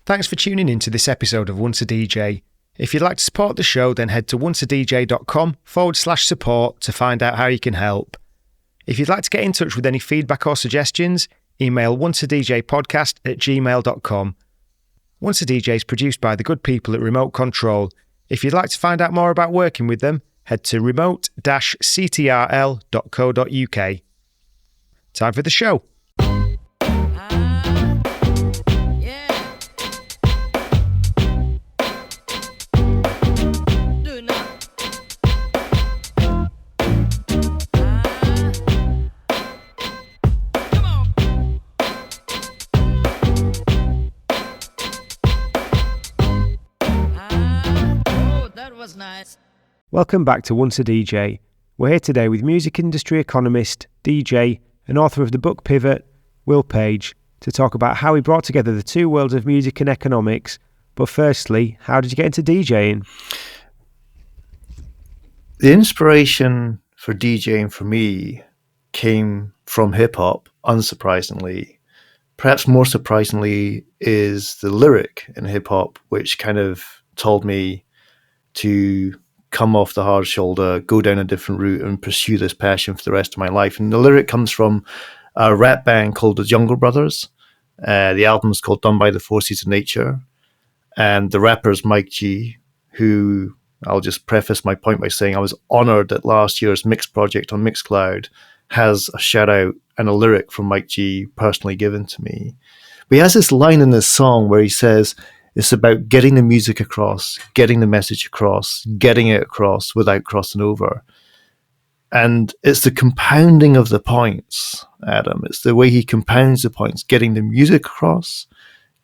Thanks for tuning in to this episode of Once a DJ. If you'd like to support the show, then head to onceadj.com/support to find out how you can help. If you'd like to get in touch with any feedback or suggestions, email onceadjpodcast@gmail.com. Once a DJ is produced by the good people at Remote Control. If you'd like to find out more about working with them, head to remote-ctrl.co.uk. Time for the show. Nice. Welcome back to Once a DJ. We're here today with music industry economist, DJ, and author of the book Pivot, Will Page, to talk about how he brought together the two worlds of music and economics. But firstly, how did you get into DJing? The inspiration for DJing for me came from hip-hop, unsurprisingly. Perhaps more surprisingly is the lyric in hip-hop, which kind of told me to come off the hard shoulder, go down a different route and pursue this passion for the rest of my life. And the lyric comes from a rap band called the Jungle Brothers. The album's called Done by the Forces of Nature. And the rapper's Mike G, who I'll just preface my point by saying I was honored that last year's Mix project on Mixcloud has a shout out and a lyric from Mike G personally given to me. But he has this line in this song where he says, it's about getting the music across, getting the message across, getting it across without crossing over. And it's the compounding of the points, Adam. It's the way he compounds the points, getting the music across,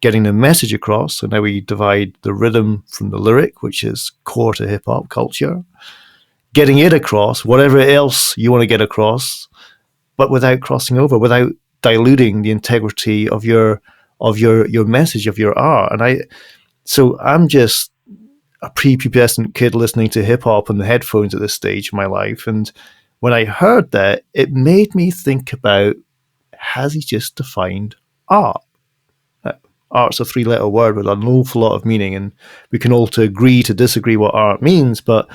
getting the message across. So now we divide the rhythm from the lyric, which is core to hip-hop culture. Getting it across, whatever else you want to get across, but without crossing over, without diluting the integrity of your message, of your art. And so I'm just a prepubescent kid listening to hip hop on the headphones at this stage of my life. And when I heard that, it made me think about, has he just defined art? Art's a 3-letter word with an awful lot of meaning, and we can all agree to disagree what art means. But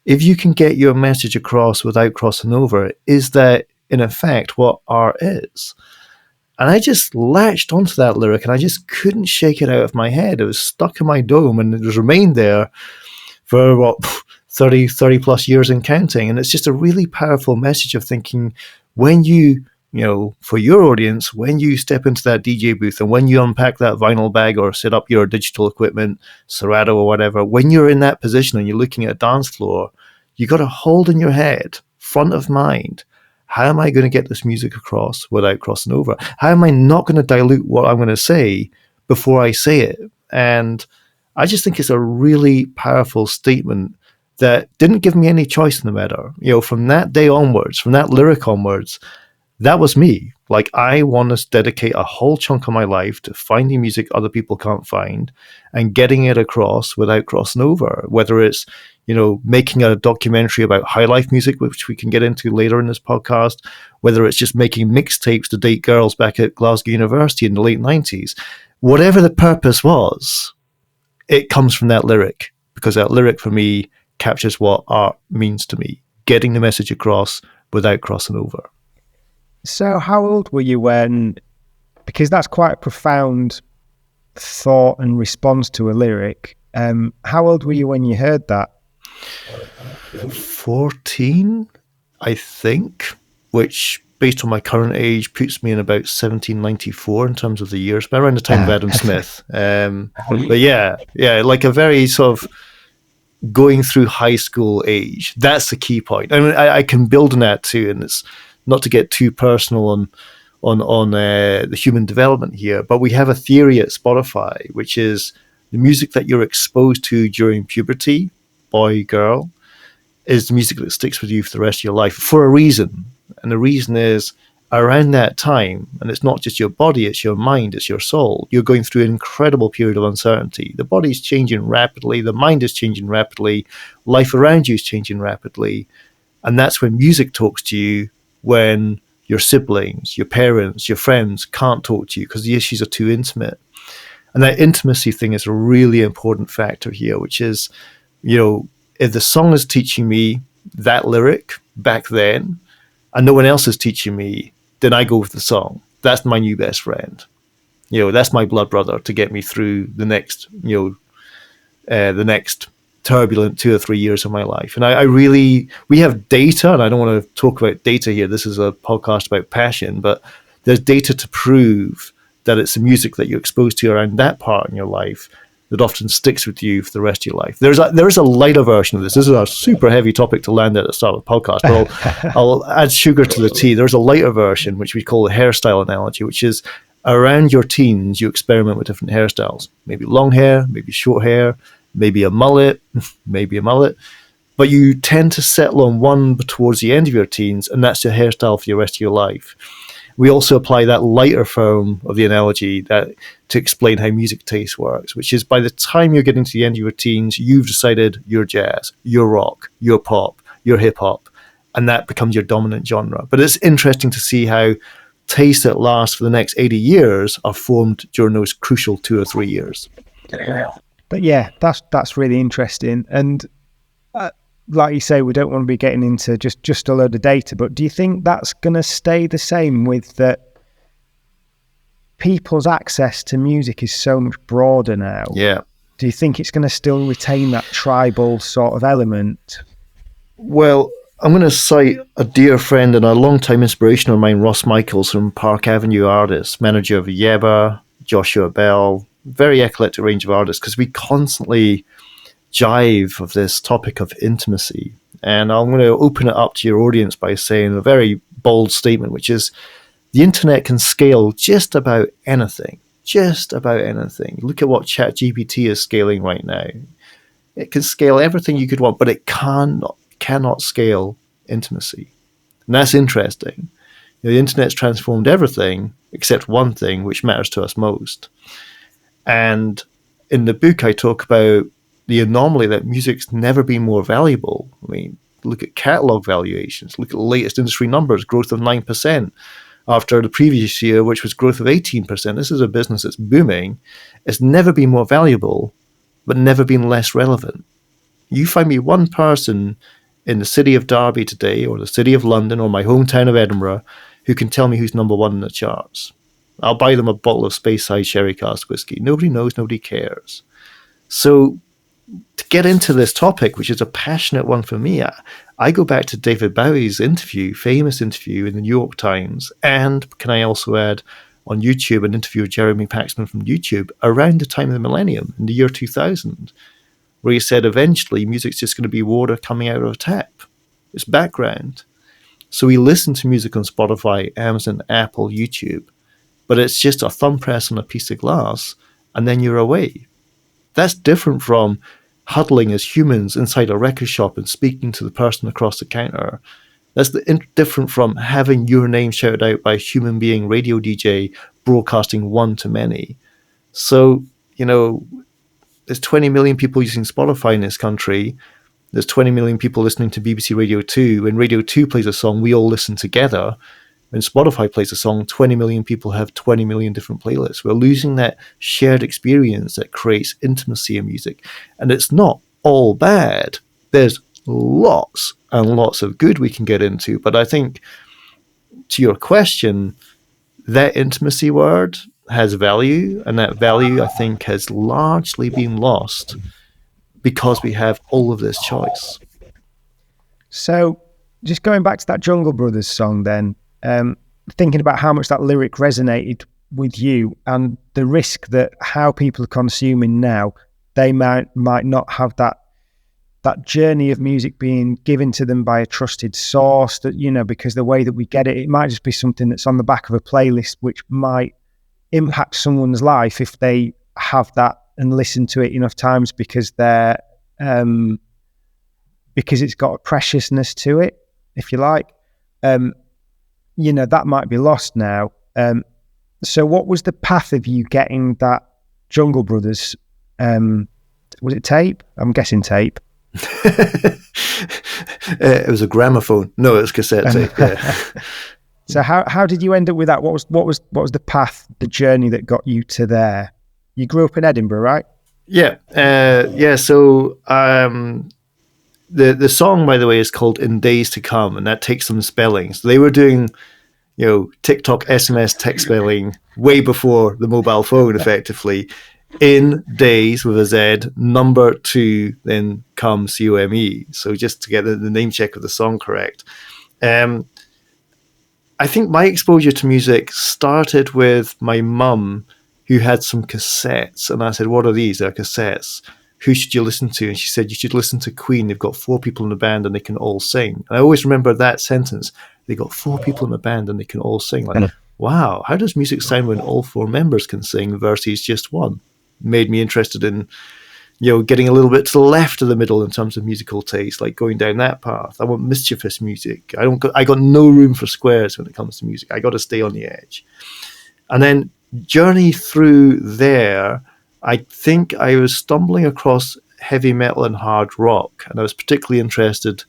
if you can get your message across without crossing over, is that in effect what art is? And I just latched onto that lyric and I just couldn't shake it out of my head. It was stuck in my dome and it has remained there for 30 plus years and counting. And it's just a really powerful message of thinking when you for your audience, when you step into that DJ booth and when you unpack that vinyl bag or set up your digital equipment, Serato or whatever, when you're in that position and you're looking at a dance floor, you got to hold in your head, front of mind, how am I going to get this music across without crossing over? How am I not going to dilute what I'm going to say before I say it? And I just think it's a really powerful statement that didn't give me any choice in the matter. From that day onwards, from that lyric onwards, that was me. Like, I want to dedicate a whole chunk of my life to finding music other people can't find and getting it across without crossing over, whether it's making a documentary about high life music, which we can get into later in this podcast, whether it's just making mixtapes to date girls back at Glasgow University in the late 90s. Whatever the purpose was, it comes from that lyric, because that lyric for me captures what art means to me, getting the message across without crossing over. So how old were you when, because that's quite a profound thought and response to a lyric, how old were you when you heard that? 14, I think, which based on my current age puts me in about 1794 in terms of the years, but around the time of Adam Smith. But yeah, like a very sort of going through high school age. That's the key point. I mean, I can build on that too, and it's not to get too personal on the human development here, but we have a theory at Spotify, which is the music that you're exposed to during puberty, boy, girl, is the music that sticks with you for the rest of your life for a reason. And the reason is around that time, and it's not just your body, it's your mind, it's your soul, you're going through an incredible period of uncertainty. The body's changing rapidly, the mind is changing rapidly, life around you is changing rapidly. And that's when music talks to you, when your siblings, your parents, your friends can't talk to you because the issues are too intimate. And that intimacy thing is a really important factor here, which is, if the song is teaching me that lyric back then and no one else is teaching me, then I go with the song. That's my new best friend. That's my blood brother to get me through the next turbulent 2 or 3 years of my life. And we have data, and I don't want to talk about data here. This is a podcast about passion, but there's data to prove that it's the music that you're exposed to around that part in your life that often sticks with you for the rest of your life. There is a lighter version of this. This is a super heavy topic to land at the start of the podcast, but I'll add sugar to the tea. There's a lighter version, which we call the hairstyle analogy, which is around your teens, you experiment with different hairstyles. Maybe long hair, maybe short hair, maybe a mullet, but you tend to settle on one towards the end of your teens, and that's your hairstyle for the rest of your life. We also apply that lighter form of the analogy to explain how music taste works, which is by the time you're getting to the end of your teens, you've decided you're jazz, you're rock, you're pop, you're hip hop, and that becomes your dominant genre. But it's interesting to see how tastes that last for the next 80 years are formed during those crucial 2 or 3 years. But yeah, that's really interesting. And like you say, we don't want to be getting into just a load of data, but do you think that's going to stay the same with that people's access to music is so much broader now? Yeah. Do you think it's going to still retain that tribal sort of element? Well, I'm going to cite a dear friend and a long-time inspiration of mine, Ross Michaels from Park Avenue Artists, manager of Yeba, Joshua Bell, very eclectic range of artists, because we constantly jive of this topic of intimacy. And I'm going to open it up to your audience by saying a very bold statement, which is the internet can scale just about anything. Just about anything. Look at what ChatGPT is scaling right now. It can scale everything you could want, but it cannot scale intimacy. And that's interesting. The internet's transformed everything except one thing, which matters to us most. And in the book, I talk about the anomaly that music's never been more valuable. I mean, look at catalog valuations, look at the latest industry numbers, growth of 9% after the previous year, which was growth of 18%. This is a business that's booming. It's never been more valuable, but never been less relevant. You find me one person in the city of Derby today, or the city of London, or my hometown of Edinburgh, who can tell me who's number one in the charts. I'll buy them a bottle of Speyside Sherry Cask whiskey. Nobody knows, nobody cares. So to get into this topic, which is a passionate one for me, I go back to David Bowie's famous interview in the New York Times, and can I also add on YouTube an interview with Jeremy Paxman from YouTube around the time of the millennium, in the year 2000, where he said eventually music's just going to be water coming out of a tap. It's background. So we listen to music on Spotify, Amazon, Apple, YouTube, but it's just a thumb press on a piece of glass, and then you're away. That's different from huddling as humans inside a record shop and speaking to the person across the counter. That's different from having your name shouted out by a human being radio DJ broadcasting one to many. So, there's 20 million people using Spotify in this country. There's 20 million people listening to BBC Radio 2. When Radio 2 plays a song, we all listen together. When Spotify plays a song, 20 million people have 20 million different playlists. We're losing that shared experience that creates intimacy in music. And it's not all bad. There's lots and lots of good we can get into. But I think, to your question, that intimacy word has value, and that value, I think, has largely been lost because we have all of this choice. So, just going back to that Jungle Brothers song then, thinking about how much that lyric resonated with you and the risk that how people are consuming now, they might not have that journey of music being given to them by a trusted source, that, because the way that we get it, it might just be something that's on the back of a playlist, which might impact someone's life if they have that and listen to it enough times because they're because it's got a preciousness to it, if you like. That might be lost now. So what was the path of you getting that Jungle Brothers? Was it tape? I'm guessing tape. It was a gramophone. No, it was cassette tape. Yeah. So how did you end up with that? What was the path, the journey that got you to there? You grew up in Edinburgh, right? Yeah, yeah. So the song, by the way, is called "In Days to Come," and that takes some spelling. So they were doing, TikTok, SMS, text spelling way before the mobile phone, effectively. In days with a Z, number two, then come COME. So just to get the name check of the song correct. I think my exposure to music started with my mum, who had some cassettes. And I said, "What are these?" "They're cassettes. Who should you listen to?" And she said, "You should listen to Queen. They've got 4 people in the band and they can all sing." And I always remember that sentence. They got 4 people in the band and they can all sing. Like, wow, how does music sound when all 4 members can sing versus just one? Made me interested in, getting a little bit to the left of the middle in terms of musical taste, like going down that path. I want mischievous music. I got no room for squares when it comes to music. I got to stay on the edge. And then journey through there, I think I was stumbling across heavy metal and hard rock, and I was particularly interested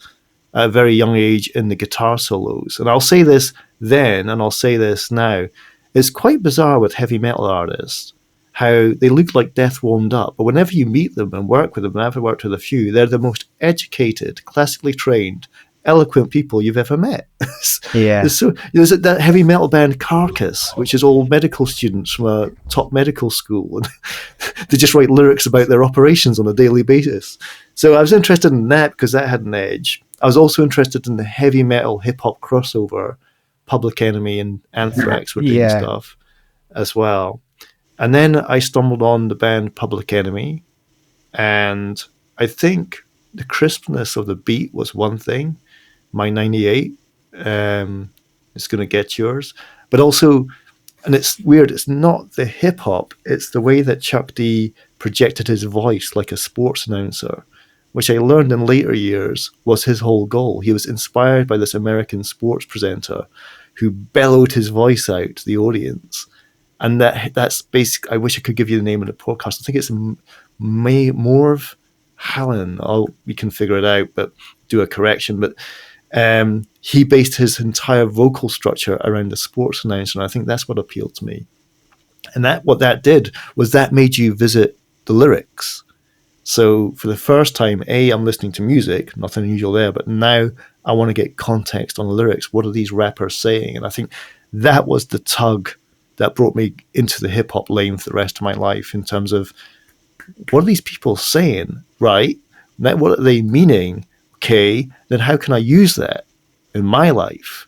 at a very young age in the guitar solos. And I'll say this then, and I'll say this now. It's quite bizarre with heavy metal artists how they look like death warmed up, but whenever you meet them and work with them, and I've worked with a few, they're the most educated, classically trained, eloquent people you've ever met. Yeah. There's that heavy metal band Carcass, which is all medical students from a top medical school, and they just write lyrics about their operations on a daily basis. So I was interested in that because that had an edge. I was also interested in the heavy metal hip hop crossover. Public Enemy and Anthrax were doing stuff as well. And then I stumbled on the band Public Enemy, and I think the crispness of the beat was one thing. My 98 is going to get yours. But also, and it's weird, it's not the hip hop, it's the way that Chuck D projected his voice like a sports announcer, which I learned in later years was his whole goal. He was inspired by this American sports presenter who bellowed his voice out to the audience. And that's basic. I wish I could give you the name of the podcast. I think it's Morv Hallen. We can figure it out, but do a correction. But he based his entire vocal structure around the sports announcer, and I think that's what appealed to me. And what that did was that made you visit the lyrics. So for the first time, I'm listening to music, nothing unusual there, but now I want to get context on the lyrics. What are these rappers saying? And I think that was the tug that brought me into the hip-hop lane for the rest of my life in terms of what are these people saying, right? Now, what are they meaning? Okay, then how can I use that in my life?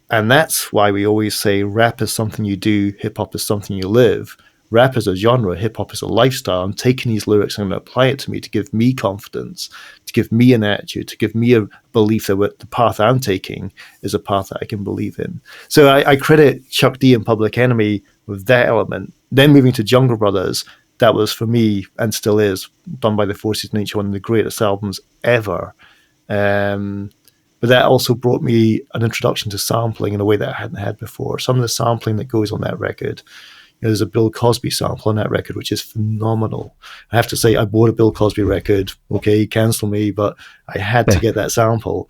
And that's why we always say rap is something you do, hip-hop is something you live. Rap is a genre, hip-hop is a lifestyle. I'm taking these lyrics and I'm going to apply it to me to give me confidence, to give me an attitude, to give me a belief that the path I'm taking is a path that I can believe in. So I credit Chuck D and Public Enemy with that element. Then moving to Jungle Brothers, that was for me, and still is, done by the Forces of Nature, one of the greatest albums ever. But that also brought me an introduction to sampling in a way that I hadn't had before. Some of the sampling that goes on that record, there's a Bill Cosby sample on that record, which is phenomenal. I have to say, I bought a Bill Cosby record. Okay, cancel me, but I had to get that sample.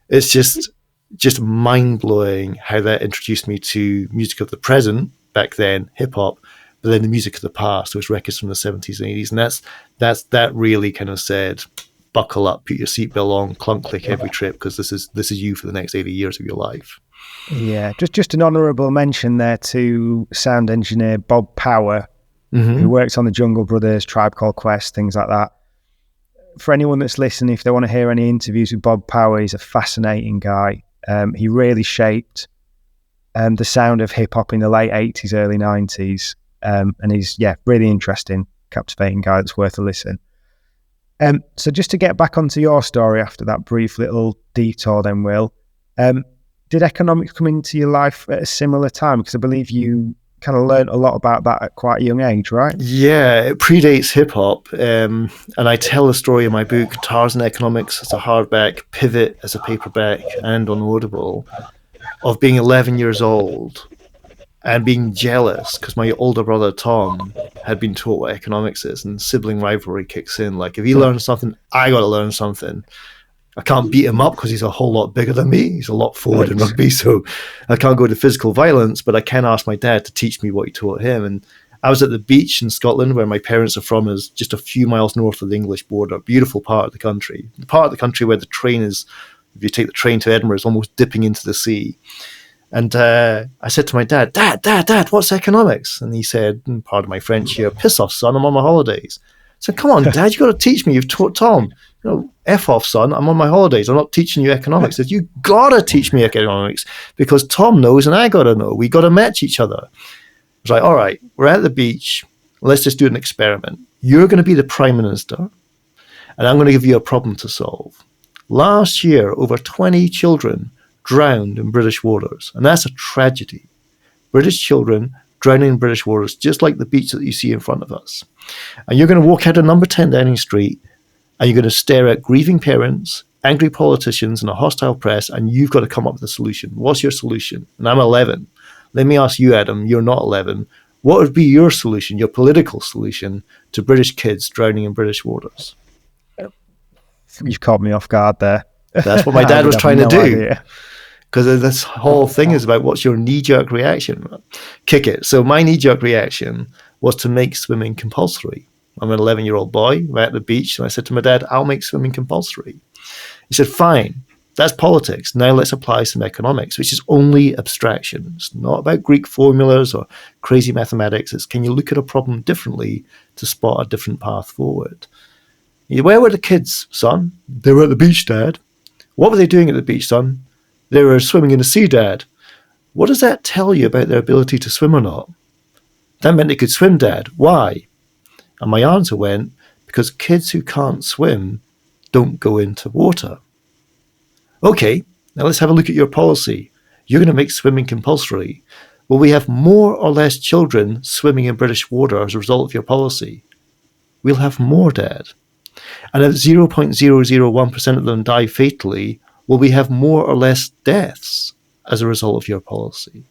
It's just mind-blowing how that introduced me to music of the present, back then, hip-hop, but then the music of the past, those records from the 70s and 80s. And that really kind of said, buckle up, put your seatbelt on, clunk click every trip, because this is you for the next 80 years of your life. Yeah, just an honourable mention there to sound engineer Bob Power, who works on the Jungle Brothers, Tribe Called Quest, things like that. For anyone that's listening, if they want to hear any interviews with Bob Power, he's a fascinating guy. He really shaped the sound of hip-hop in the late 80s, early 90s. And he's, really interesting, captivating guy that's worth a listen. So just to get back onto your story after that brief little detour then, Will, did economics come into your life at a similar time? Because I believe you kind of learned a lot about that at quite a young age, right? Yeah, it predates hip-hop. And I tell the story in my book, Guitars and Economics as a hardback, Pivot as a paperback, and on Audible, of being 11 years old and being jealous because my older brother Tom had been taught what economics is, and sibling rivalry kicks in. Like, if he learns something, I got to learn something. I can't beat him up because he's a whole lot bigger than me. He's a lot forward in rugby, so I can't go to physical violence, but I can ask my dad to teach me what he taught him. And I was at the beach in Scotland, where my parents are from, is just a few miles north of the English border. Beautiful part of the country. The part of the country where the train is, if you take the train to Edinburgh, is almost dipping into the sea. And I said to my dad, Dad, what's economics? And he said, pardon my French here, piss off, son, I'm on my holidays. I said, come on, Dad, you got to teach me. You've taught Tom. F off, son, I'm on my holidays. I'm not teaching you economics. He said, you got to teach me economics because Tom knows and I got to know. We got to match each other. I was like, all right, we're at the beach. Let's just do an experiment. You're going to be the Prime Minister, and I'm going to give you a problem to solve. Last year, over 20 children drowned in British waters, and that's a tragedy. British children drowning in British waters, just like the beach that you see in front of us. And you're going to walk out of number 10 Downing Street, and you're going to stare at grieving parents, angry politicians, and a hostile press, and you've got to come up with a solution. What's your solution? And I'm 11. Let me ask you, Adam, you're not 11. What would be your solution, your political solution, to British kids drowning in British waters? You've caught me off guard there. That's what my dad was trying to do. Because this whole thing is about what's your knee-jerk reaction. Kick it. So my knee-jerk reaction was to make swimming compulsory. I'm an 11-year-old boy. We're at the beach, and I said to my dad, I'll make swimming compulsory. He said, fine. That's politics. Now let's apply some economics, which is only abstraction. It's not about Greek formulas or crazy mathematics. It's can you look at a problem differently to spot a different path forward? Where were the kids, son? They were at the beach, Dad. What were they doing at the beach, son? They were swimming in the sea, Dad. What does that tell you about their ability to swim or not? That meant they could swim, Dad. Why? And my answer went, because kids who can't swim don't go into water. Okay, now let's have a look at your policy. You're going to make swimming compulsory. Will we have more or less children swimming in British water as a result of your policy? We'll have more, Dad. And if 0.001% of them die fatally, will we have more or less deaths as a result of your policy?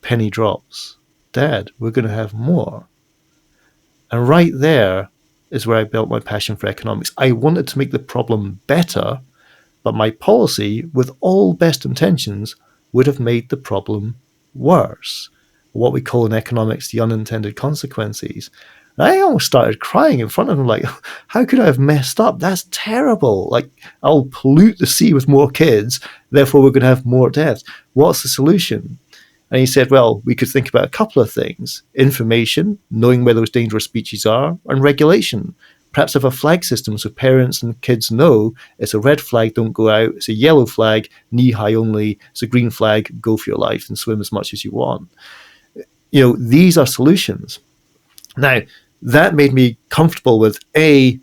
Penny drops. Dad, we're going to have more. And right there is where I built my passion for economics. I wanted to make the problem better, but my policy, with all best intentions, would have made the problem worse. What we call in economics the unintended consequences. And I almost started crying in front of him, like, how could I have messed up? That's terrible. Like, I'll pollute the sea with more kids, therefore we're going to have more deaths. What's the solution? And he said, well, we could think about a couple of things. Information, knowing where those dangerous species are, and regulation. Perhaps have a flag system so parents and kids know it's a red flag, don't go out. It's a yellow flag, knee-high only. It's a green flag, go for your life and swim as much as you want. These are solutions. Now, that made me comfortable with A,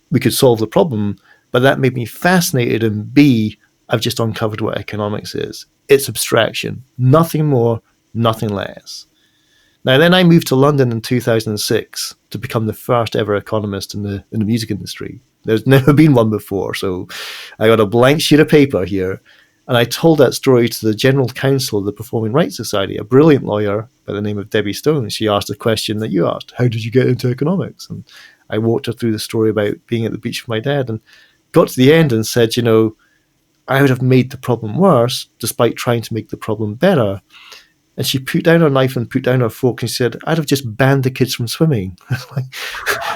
we could solve the problem, but that made me fascinated, and B, I've just uncovered what economics is. It's abstraction. Nothing more, nothing less. Now, then I moved to London in 2006 to become the first ever economist in the music industry. There's never been one before, so I got a blank sheet of paper here, and I told that story to the General Counsel of the Performing Rights Society, a brilliant lawyer by the name of Debbie Stone. She asked a question that you asked, how did you get into economics? And I walked her through the story about being at the beach with my dad, and got to the end and said, I would have made the problem worse despite trying to make the problem better. And she put down her knife and put down her fork and she said, I'd have just banned the kids from swimming.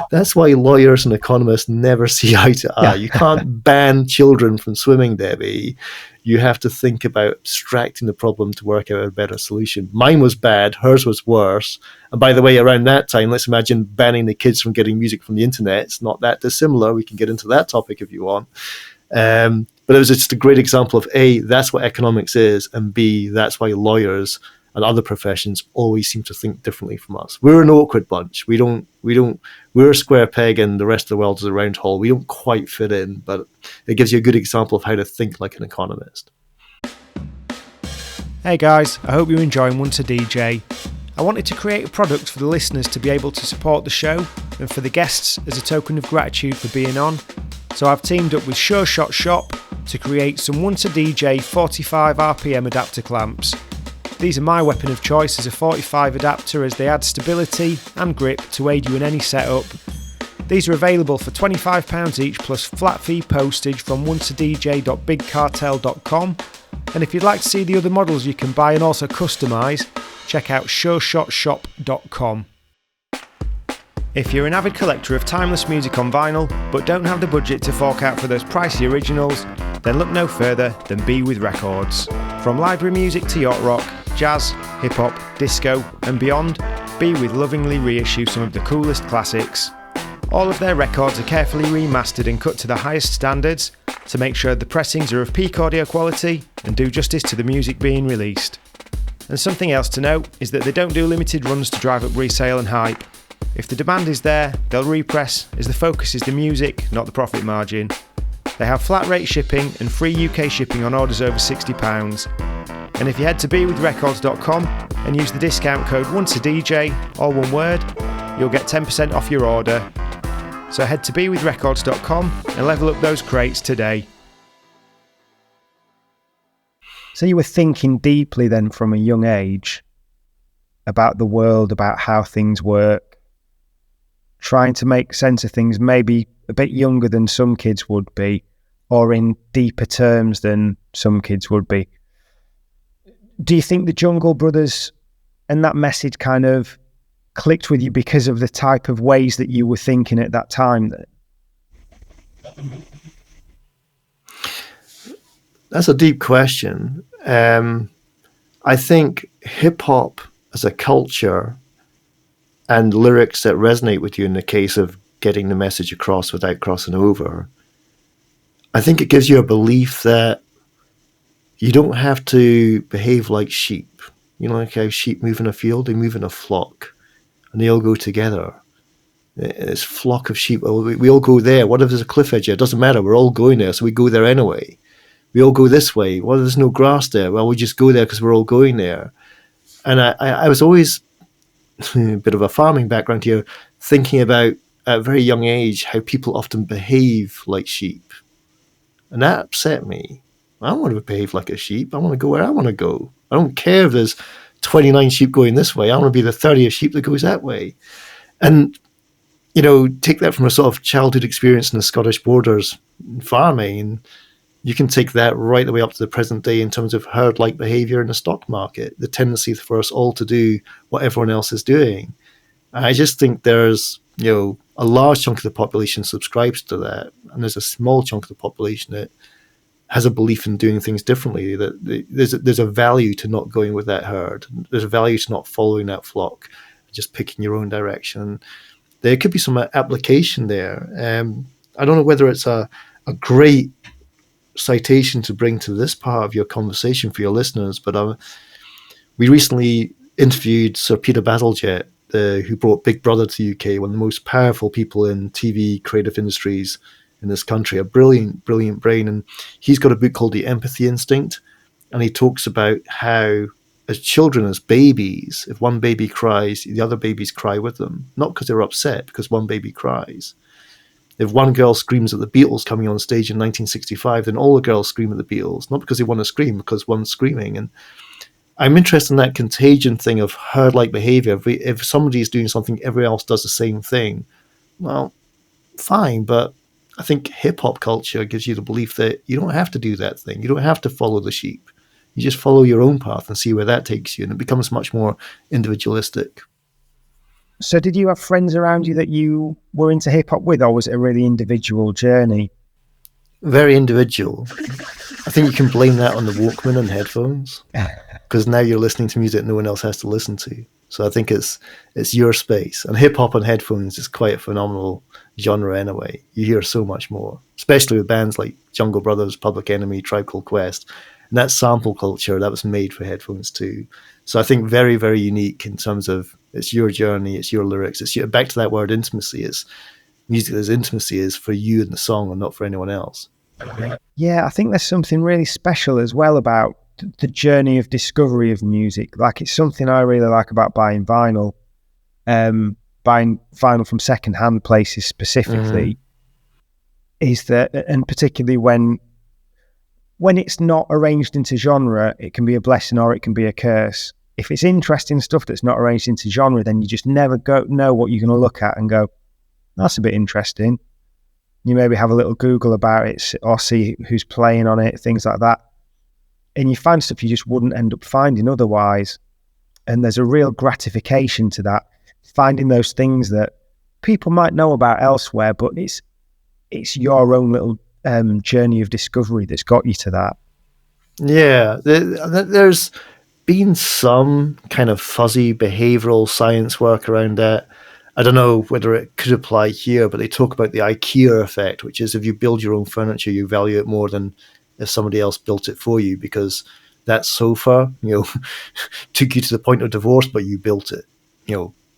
That's why lawyers and economists never see eye to eye. You can't ban children from swimming, Debbie. You have to think about abstracting the problem to work out a better solution. Mine was bad, hers was worse. And by the way, around that time, let's imagine banning the kids from getting music from the internet. It's not that dissimilar. We can get into that topic if you want. But it was just a great example of A, that's what economics is, and B, that's why lawyers and other professions always seem to think differently from us. We're an awkward bunch. We're a square peg and the rest of the world is a round hole. We don't quite fit in, but it gives you a good example of how to think like an economist. Hey guys, I hope you're enjoying One to DJ. I wanted to create a product for the listeners to be able to support the show and for the guests as a token of gratitude for being on. So I've teamed up with Sure Shot Shop to create some One to DJ 45 RPM adapter clamps. These are my weapon of choice as a 45 adapter as they add stability and grip to aid you in any setup. These are available for £25 each plus flat fee postage from onetodj.bigcartel.com. And if you'd like to see the other models you can buy and also customise, check out sureshotshop.com. If you're an avid collector of timeless music on vinyl, but don't have the budget to fork out for those pricey originals, then look no further than Be With Records. From library music to yacht rock, jazz, hip-hop, disco and beyond, Be With lovingly reissue some of the coolest classics. All of their records are carefully remastered and cut to the highest standards to make sure the pressings are of peak audio quality and do justice to the music being released. And something else to note is that they don't do limited runs to drive up resale and hype. If the demand is there, they'll repress, as the focus is the music, not the profit margin. They have flat rate shipping and free UK shipping on orders over £60. And if you head to bewithrecords.com and use the discount code ONCEADJ, all one word, you'll get 10% off your order. So head to bewithrecords.com and level up those crates today. So you were thinking deeply then from a young age about the world, about how things work, trying to make sense of things maybe a bit younger than some kids would be, or in deeper terms than some kids would be. Do you think the Jungle Brothers and that message kind of clicked with you because of the type of ways that you were thinking at that time then? That's a deep question. I think hip-hop as a culture and lyrics that resonate with you in the case of getting the message across without crossing over, I think it gives you a belief that you don't have to behave like sheep. You know, like how sheep move in a field, they move in a flock and they all go together. This flock of sheep, we all go there. What if there's a cliff edge there? It doesn't matter, we're all going there, so we go there anyway. We all go this way. What if there's no grass there? Well, we just go there because we're all going there. And I was always, a bit of a farming background here, thinking about at a very young age how people often behave like sheep. And that upset me. I don't want to behave like a sheep. I want to go where I want to go. I don't care if there's 29 sheep going this way. I want to be the 30th sheep that goes that way. And, you know, take that from a sort of childhood experience in the Scottish borders farming, and you can take that right the way up to the present day in terms of herd-like behavior in the stock market, the tendency for us all to do what everyone else is doing. I just think there's, you know, a large chunk of the population subscribes to that, and there's a small chunk of the population that has a belief in doing things differently, that there's a value to not going with that herd. There's a value to not following that flock, just picking your own direction. There could be some application there. I don't know whether it's a great citation to bring to this part of your conversation for your listeners, but we recently interviewed Sir Peter Bazalgette, who brought Big Brother to the UK, one of the most powerful people in TV creative industries in this country, a brilliant brain. And he's got a book called The Empathy Instinct, and he talks about how as children, as babies, if one baby cries, the other babies cry with them, not because they're upset, because one baby cries. If one girl screams at the Beatles coming on stage in 1965, then all the girls scream at the Beatles, not because they want to scream, because one's screaming. And I'm interested in that contagion thing of herd-like behavior. If somebody is doing something, everyone else does the same thing. Well, fine, but I think hip-hop culture gives you the belief that you don't have to do that thing. You don't have to follow the sheep. You just follow your own path and see where that takes you, and it becomes much more individualistic. So did you have friends around you that you were into hip-hop with, or was it a really individual journey? Very individual. I think you can blame that on the Walkman and headphones, because now you're listening to music no one else has to listen to. So I think it's your space. And hip-hop on headphones is quite a phenomenal genre anyway. You hear so much more, especially with bands like Jungle Brothers, Public Enemy, Tribe Called Quest. And that sample culture, that was made for headphones too. So I think very, very unique in terms of it's your journey, it's your lyrics. It's back to that word intimacy. It's music as intimacy is for you and the song and not for anyone else. Yeah, I think there's something really special as well about the journey of discovery of music. Like, it's something I really like about buying vinyl. Buying vinyl from second-hand places specifically is that, and particularly when it's not arranged into genre, it can be a blessing or it can be a curse. If it's interesting stuff that's not arranged into genre, then you just never know what you're going to look at and go, that's a bit interesting. You maybe have a little Google about it or see who's playing on it, things like that. And you find stuff you just wouldn't end up finding otherwise. And there's a real gratification to that, finding those things that people might know about elsewhere, but it's your own little journey of discovery that's got you to that. Yeah, there's been some kind of fuzzy behavioral science work around that. I don't know whether it could apply here, but they talk about the IKEA effect, which is if you build your own furniture, you value it more than if somebody else built it for you, because that sofa, took you to the point of divorce, but you built it.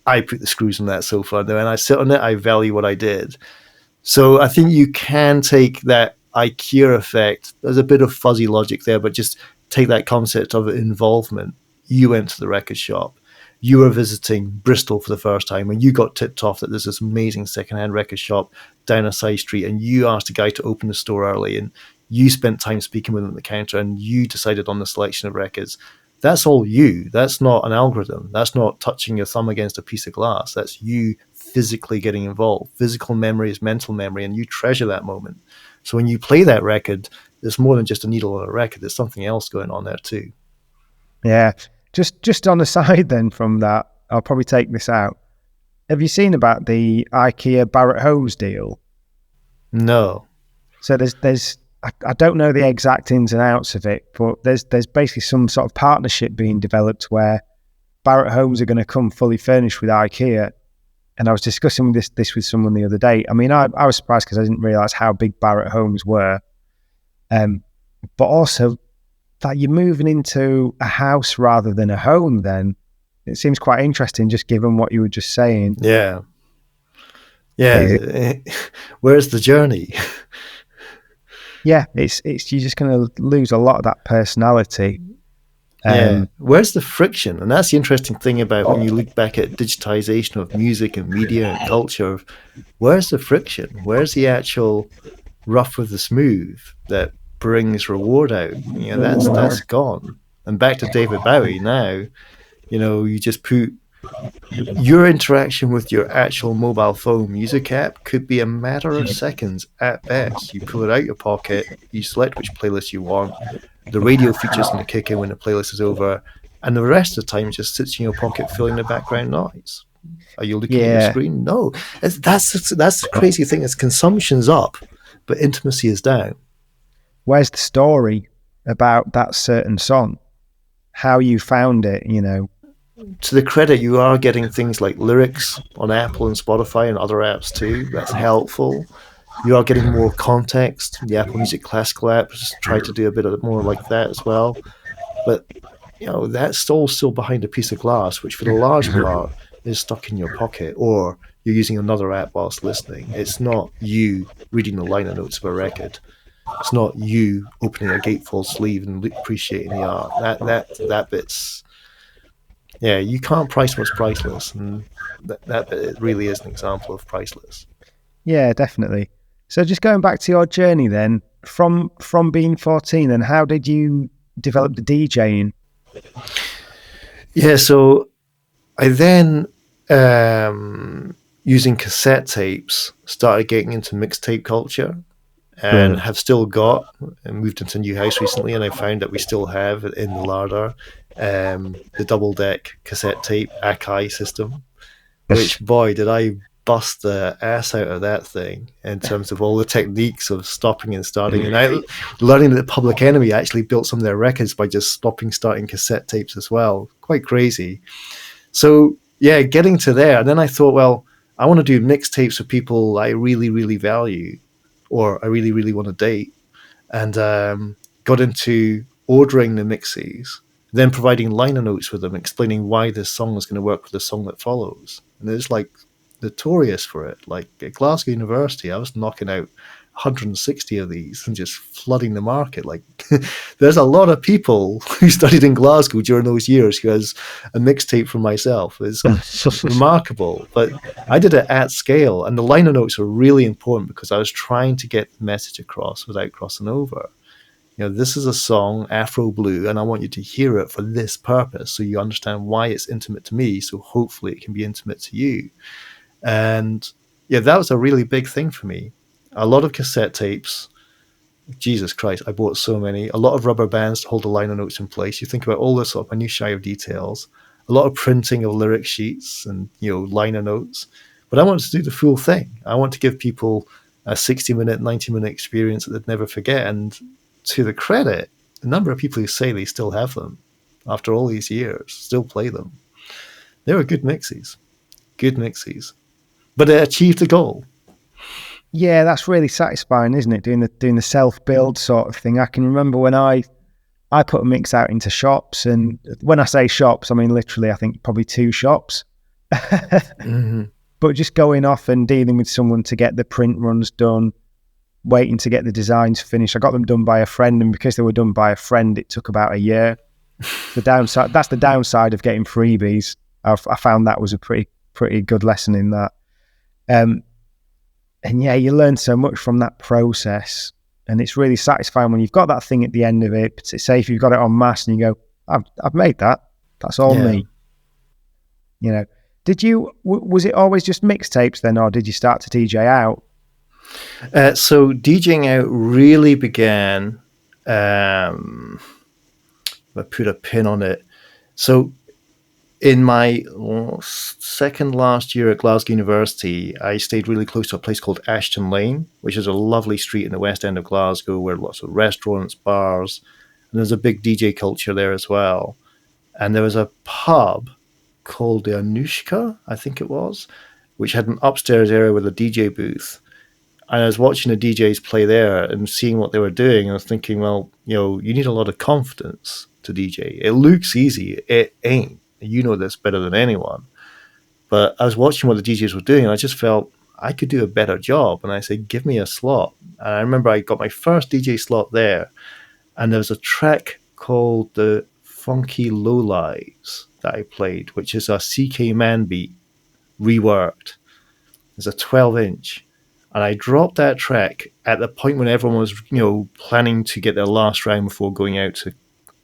I put the screws in that sofa, and when I sit on it, I value what I did. So I think you can take that IKEA effect. There's a bit of fuzzy logic there, but just take that concept of involvement. You went to the record shop. You were visiting Bristol for the first time, and you got tipped off that there's this amazing secondhand record shop down a side street, and you asked a guy to open the store early, and you spent time speaking with him at the counter, and you decided on the selection of records. That's all you. That's not an algorithm. That's not touching your thumb against a piece of glass. That's you physically getting involved. Physical memory is mental memory, and you treasure that moment. So when you play that record, there's more than just a needle on a record. There's something else going on there too. Yeah. Just on the side then from that, I'll probably take this out. Have you seen about the IKEA Barrett Hose deal? No. So there's I don't know the exact ins and outs of it, but there's basically some sort of partnership being developed where Barrett Homes are going to come fully furnished with IKEA. And I was discussing this with someone the other day. I mean, I was surprised because I didn't realise how big Barrett Homes were. But also that you're moving into a house rather than a home then. It seems quite interesting just given what you were just saying. Yeah. Yeah. Where's the journey? Yeah, it's you're just going to lose a lot of that personality. Where's the friction? And that's the interesting thing about when you look back at digitization of music and media and culture. Where's the friction? Where's the actual rough with the smooth that brings reward out? That's gone. And back to David Bowie now, you just put your interaction with your actual mobile phone music app could be a matter of seconds at best. You pull it out your pocket, you select which playlist you want, the radio features going to kick in when the playlist is over, and the rest of the time it just sits in your pocket filling the background noise. Are you looking at your screen? No. That's the crazy thing is consumption's up, but intimacy is down. Where's the story about that certain song? How you found it, To the credit, you are getting things like lyrics on Apple and Spotify and other apps too. That's helpful. You are getting more context. The Apple Music Classical app just try to do a bit more like that as well. But that's all still behind a piece of glass, which for the large part is stuck in your pocket, or you're using another app whilst listening. It's not you reading the liner notes of a record. It's not you opening a gatefold sleeve and appreciating the art. That bit's. Yeah, you can't price what's priceless, and that bit really is an example of priceless. Yeah, definitely. So just going back to your journey then, from being 14, then how did you develop the DJing? Yeah, so I then, using cassette tapes, started getting into mixtape culture, and have still got, and moved into a new house recently, and I found that we still have in the larder the double-deck cassette tape Akai system, which, boy, did I bust the ass out of that thing in terms of all the techniques of stopping and starting, and learning that Public Enemy actually built some of their records by just stopping, starting cassette tapes as well. Quite crazy. So, yeah, getting to there, and then I thought, well, I want to do mixtapes for people I really, really value, or I really, really want to date, and got into ordering the mixes, then providing liner notes with them, explaining why this song is going to work with the song that follows. And it's like notorious for it. Like at Glasgow University, I was knocking out 160 of these and just flooding the market. Like there's a lot of people who studied in Glasgow during those years who has a mixtape from myself. It's remarkable, but I did it at scale, and the liner notes are really important because I was trying to get the message across without crossing over. This is a song, Afro Blue, and I want you to hear it for this purpose so you understand why it's intimate to me, so hopefully it can be intimate to you. And yeah, that was a really big thing for me. A lot of cassette tapes. Jesus Christ, I bought so many. A lot of rubber bands to hold the liner notes in place. You think about all this sort of minutiae of details. a lot of printing of lyric sheets and, liner notes. But I want to do the full thing. I want to give people a 60-minute, 90-minute experience that they'd never forget. And to the credit, the number of people who say they still have them after all these years, still play them. They were good mixes. Good mixes. But it achieved the goal. Yeah, that's really satisfying, isn't it? Doing the self-build sort of thing. I can remember when I put a mix out into shops, and when I say shops, I mean literally, I think probably 2 shops. Mm-hmm. But just going off and dealing with someone to get the print runs done, waiting to get the designs finished. I got them done by a friend, and because they were done by a friend, it took about a year. That's the downside of getting freebies. I found that was a pretty good lesson in that. And yeah, you learn so much from that process, and it's really satisfying when you've got that thing at the end of it. Say if you've got it en masse and you go, I've made that. That's all me. Was it always just mixtapes then, or did you start to DJ out? So DJing out really began, I put a pin on it. So in my second last year at Glasgow University, I stayed really close to a place called Ashton Lane, which is a lovely street in the west end of Glasgow where lots of restaurants, bars, and there's a big DJ culture there as well. And there was a pub called the Anushka, I think it was, which had an upstairs area with a DJ booth. And I was watching the DJs play there and seeing what they were doing. I was thinking, well, you need a lot of confidence to DJ. It looks easy. It ain't. You know this better than anyone. But I was watching what the DJs were doing, and I just felt I could do a better job. And I said, give me a slot. And I remember I got my first DJ slot there, and there was a track called the Funky Lowlives that I played, which is a CK Man beat reworked. It's a 12-inch. And I dropped that track at the point when everyone was, planning to get their last round before going out to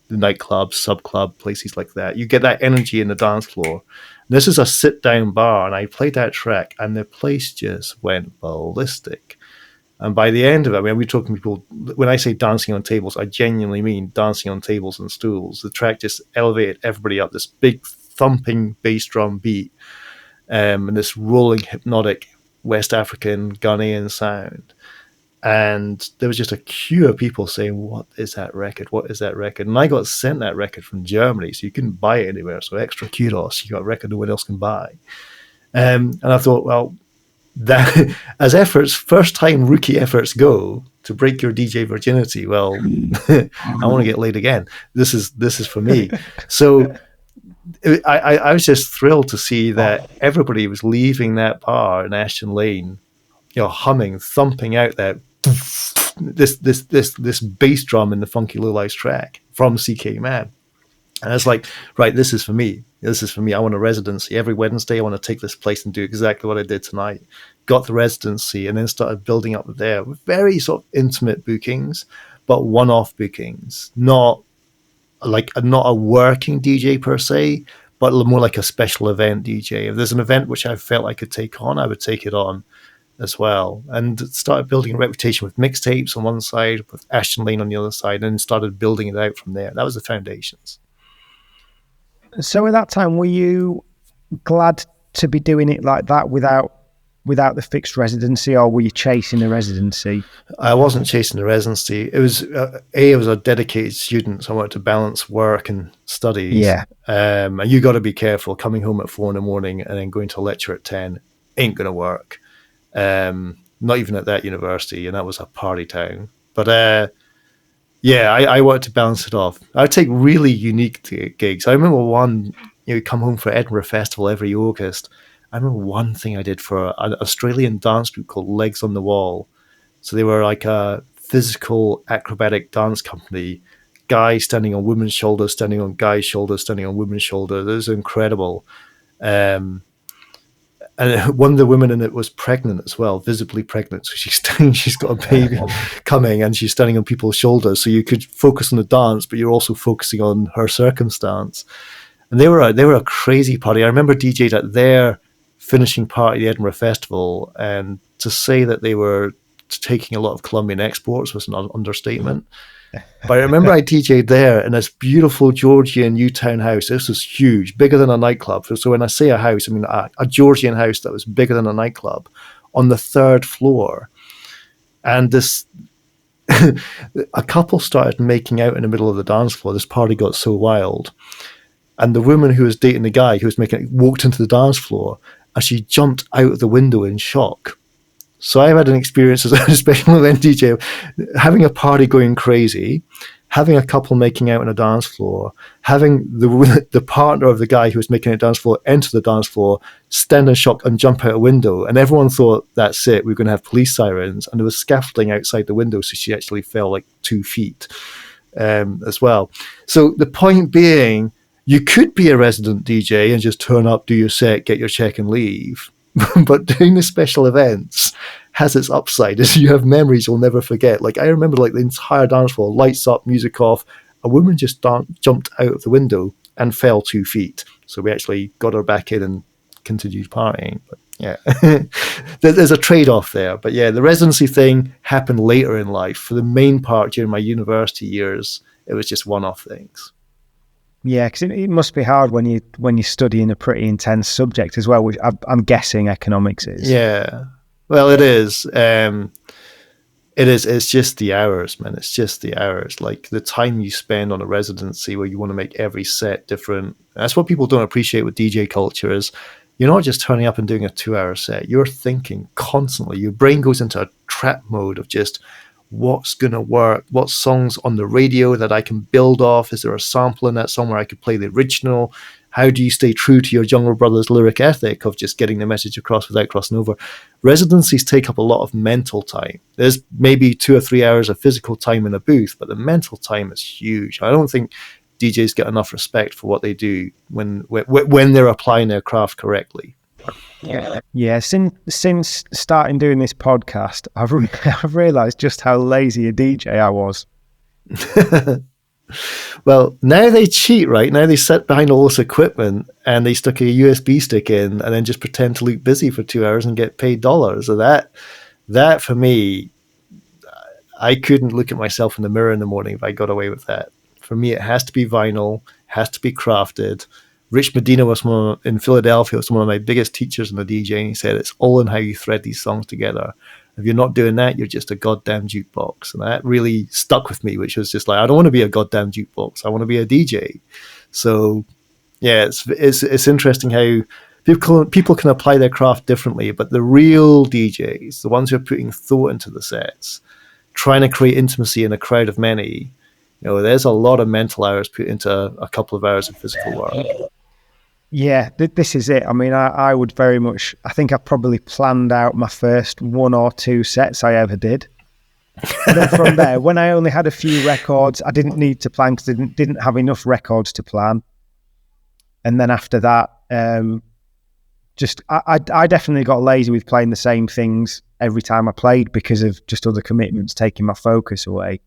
the nightclubs, sub-club, places like that. You get that energy in the dance floor. This is a sit-down bar, and I played that track, and the place just went ballistic. And by the end of it, we're talking people, when I say dancing on tables, I genuinely mean dancing on tables and stools. The track just elevated everybody up, this big thumping bass drum beat, and this rolling, hypnotic West African, Ghanaian sound. And there was just a queue of people saying, what is that record? What is that record? And I got sent that record from Germany, so you couldn't buy it anywhere. So extra kudos, you got a record no one else can buy. And I thought, well, that as first-time rookie efforts go to break your DJ virginity, well, I want to get laid again. This is for me. So I was just thrilled to see that everybody was leaving that bar in Ashton Lane, humming, thumping out that this bass drum in the Funky Lowlives track from CK Man. And it's like, right, this is for me. This is for me. I want a residency. Every Wednesday, I want to take this place and do exactly what I did tonight. Got the residency and then started building up there with very sort of intimate bookings, but one-off bookings. Not a working DJ per se, but more like a special event DJ. If there's an event which I felt I could take on, I would take it on as well. And started building a reputation with mixtapes on one side, with Ashton Lane on the other side, and started building it out from there. That was the foundations. So at that time, were you glad to be doing it like that without the fixed residency, or were you chasing a residency? I wasn't chasing the residency. It was I was a dedicated student, so I wanted to balance work and studies. Yeah. And you got to be careful. Coming home at 4 a.m. and then going to a lecture at 10 ain't going to work. Not even at that university, and that was a party town. But I wanted to balance it off. I would take really unique gigs. I remember one, come home for Edinburgh Festival every August. I remember one thing I did for an Australian dance group called Legs on the Wall. So they were like a physical acrobatic dance company. Guys standing on women's shoulders, standing on guys' shoulders, standing on women's shoulders. It was incredible. And one of the women in it was pregnant as well, visibly pregnant. So she's got a baby coming, and she's standing on people's shoulders. So you could focus on the dance, but you're also focusing on her circumstance. And they were a crazy party. I remember DJ'd at their finishing party at the Edinburgh Festival, and to say that they were taking a lot of Colombian exports was an understatement. But I remember I DJ'd there in this beautiful Georgian Newtown house. This was huge, bigger than a nightclub. So when I say a house, I mean a Georgian house that was bigger than a nightclub on the third floor. And this, a couple started making out in the middle of the dance floor. This party got so wild. And the woman who was dating the guy who was making it walked into the dance floor and she jumped out of the window in shock. So I've had an experience as a special event DJ, having a party going crazy, having a couple making out on a dance floor, having the partner of the guy who was making a dance floor enter the dance floor, stand in shock and jump out a window. And everyone thought, that's it, we're going to have police sirens. And there was scaffolding outside the window, so she actually fell like 2 feet as well. So the point being, you could be a resident DJ and just turn up, do your set, get your check and leave. But doing the special events has its upside, as you have memories you'll never forget. Like I remember, like the entire dance floor, lights up, music off. A woman just jumped out of the window and fell 2 feet. So we actually got her back in and continued partying. But yeah, there's a trade-off there. But yeah, the residency thing happened later in life. For the main part during my university years, it was just one-off things. Yeah, because it must be hard when you're studying a pretty intense subject as well, which I'm guessing economics is. Yeah, well, it is. It is. It's just the hours, man. It's just the hours. Like the time you spend on a residency where you want to make every set different. That's what people don't appreciate with DJ culture is you're not just turning up and doing a 2-hour set. You're thinking constantly. Your brain goes into a trap mode of just what's going to work, what songs on the radio that I can build off, is there a sample in that song where I could play the original, how do you stay true to your younger brother's lyric ethic of just getting the message across without crossing over. Residencies take up a lot of mental time. There's maybe 2 or 3 hours of physical time in a booth, but the mental time is huge. I don't think DJs get enough respect for what they do when they're applying their craft correctly. Yeah. Since starting doing this podcast, I've realised just how lazy a DJ I was. Well, now they cheat, right? Now they sit behind all this equipment and they stick a USB stick in and then just pretend to look busy for 2 hours and get paid dollars. So that for me, I couldn't look at myself in the mirror in the morning if I got away with that. For me, it has to be vinyl, has to be crafted. Rich Medina in Philadelphia was one of my biggest teachers in the DJing. He said, it's all in how you thread these songs together. If you're not doing that, you're just a goddamn jukebox. And that really stuck with me, which was just like, I don't want to be a goddamn jukebox. I want to be a DJ. So yeah, it's interesting how people can apply their craft differently, but the real DJs, the ones who are putting thought into the sets, trying to create intimacy in a crowd of many, there's a lot of mental hours put into a couple of hours of physical work. Yeah, this is it. I mean, I would very much, I think I probably planned out my first 1 or 2 sets I ever did. And then from there, when I only had a few records, I didn't need to plan because I didn't have enough records to plan. And then after that, I definitely got lazy with playing the same things every time I played because of just other commitments taking my focus away.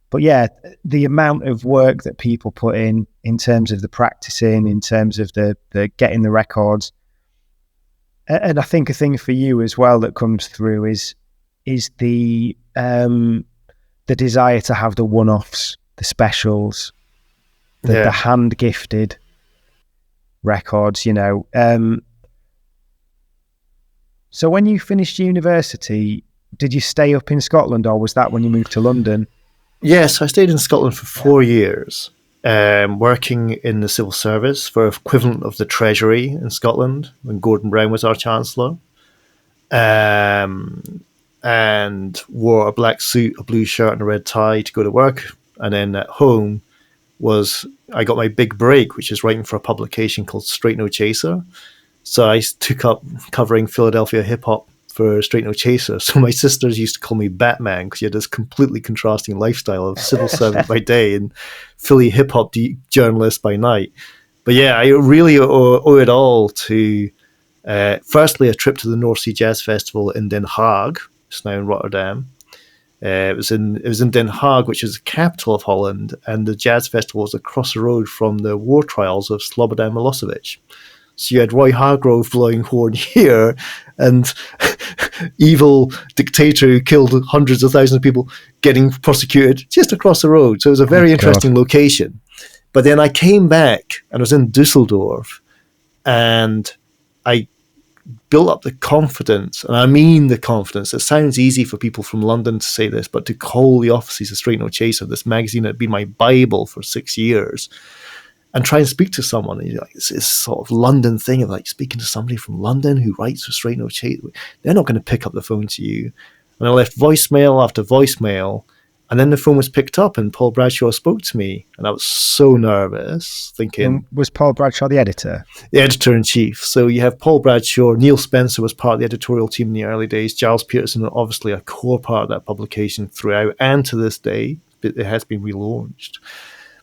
But yeah, the amount of work that people put in terms of the practicing, in terms of the getting the records, and I think a thing for you as well that comes through is the desire to have the one-offs, the specials, the hand gifted records. So when you finished university, did you stay up in Scotland, or was that when you moved to London? Yes, I stayed in Scotland for 4 years, working in the civil service for equivalent of the Treasury in Scotland when Gordon Brown was our Chancellor, and wore a black suit, a blue shirt and a red tie to go to work. And then at home I got my big break, which is writing for a publication called Straight No Chaser. So I took up covering Philadelphia hip-hop for Straight No Chaser. So my sisters used to call me Batman because you had this completely contrasting lifestyle of civil servant by day and Philly hip-hop journalist by night. But yeah, I really owe it all to, firstly, a trip to the North Sea Jazz Festival in Den Haag. It's now in Rotterdam. It was in Den Haag, which is the capital of Holland, and the jazz festival was across the road from the war trials of Slobodan Milosevic. So you had Roy Hargrove blowing horn here, and evil dictator who killed hundreds of thousands of people getting prosecuted just across the road. So it was a very interesting location. But then I came back and I was in Dusseldorf, and I built up the confidence, and I mean the confidence. It sounds easy for people from London to say this, but to call the offices of Straight No Chaser, this magazine that had been my Bible for 6 years, and try and speak to someone. And it's this sort of London thing of like speaking to somebody from London who writes for Straight No Chaser. They're not going to pick up the phone to you. And I left voicemail after voicemail, and then the phone was picked up and Paul Bradshaw spoke to me. And I was so nervous, thinking... And was Paul Bradshaw the editor? The editor-in-chief. So you have Paul Bradshaw, Neil Spencer was part of the editorial team in the early days, Giles Peterson, obviously a core part of that publication throughout, and to this day, it has been relaunched.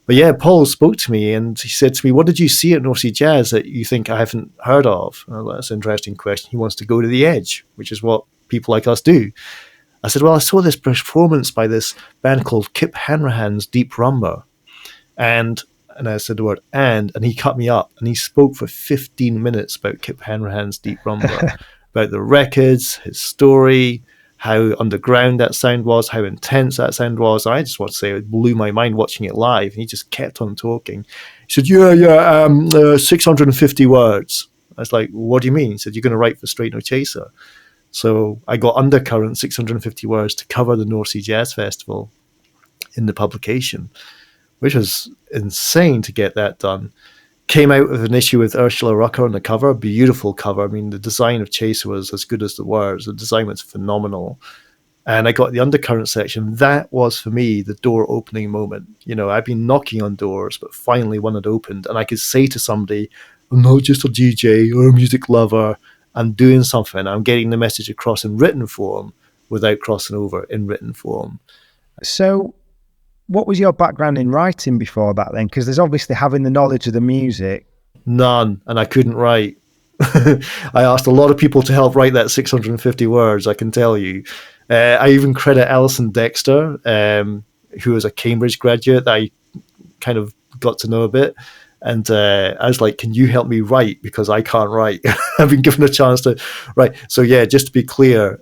But yeah, Paul spoke to me and he said to me, what did you see at North Sea Jazz that you think I haven't heard of? Well, that's an interesting question. He wants to go to the edge, which is what people like us do. I said, well, I saw this performance by this band called Kip Hanrahan's Deep Rumba. And I said the word and he cut me up and he spoke for 15 minutes about Kip Hanrahan's Deep Rumba, about the records, his story, how underground that sound was, how intense that sound was. I just want to say it blew my mind watching it live. And he just kept on talking. He said, 650 words. I was like, what do you mean? He said, you're going to write for Straight No Chaser. So I got Undercurrent, 650 words to cover the North Sea Jazz Festival in the publication, which was insane to get that done. Came out with an issue with Ursula Rucker on the cover, beautiful cover. I mean, the design of Chaser was as good as the words. The design was phenomenal. And I got the Undercurrent section. That was, for me, the door opening moment. You know, I've been knocking on doors, but finally one had opened. And I could say to somebody, I'm not just a DJ or a music lover. I'm doing something. I'm getting the message across in written form without crossing over in written form. So what was your background in writing before that then? Because there's obviously having the knowledge of the music. None, and I couldn't write. I asked a lot of people to help write that 650 words, I can tell you. I even credit Alison Dexter, who was a Cambridge graduate that I kind of got to know a bit. And I was like, can you help me write? Because I can't write. I've been given a chance to write. So yeah, just to be clear,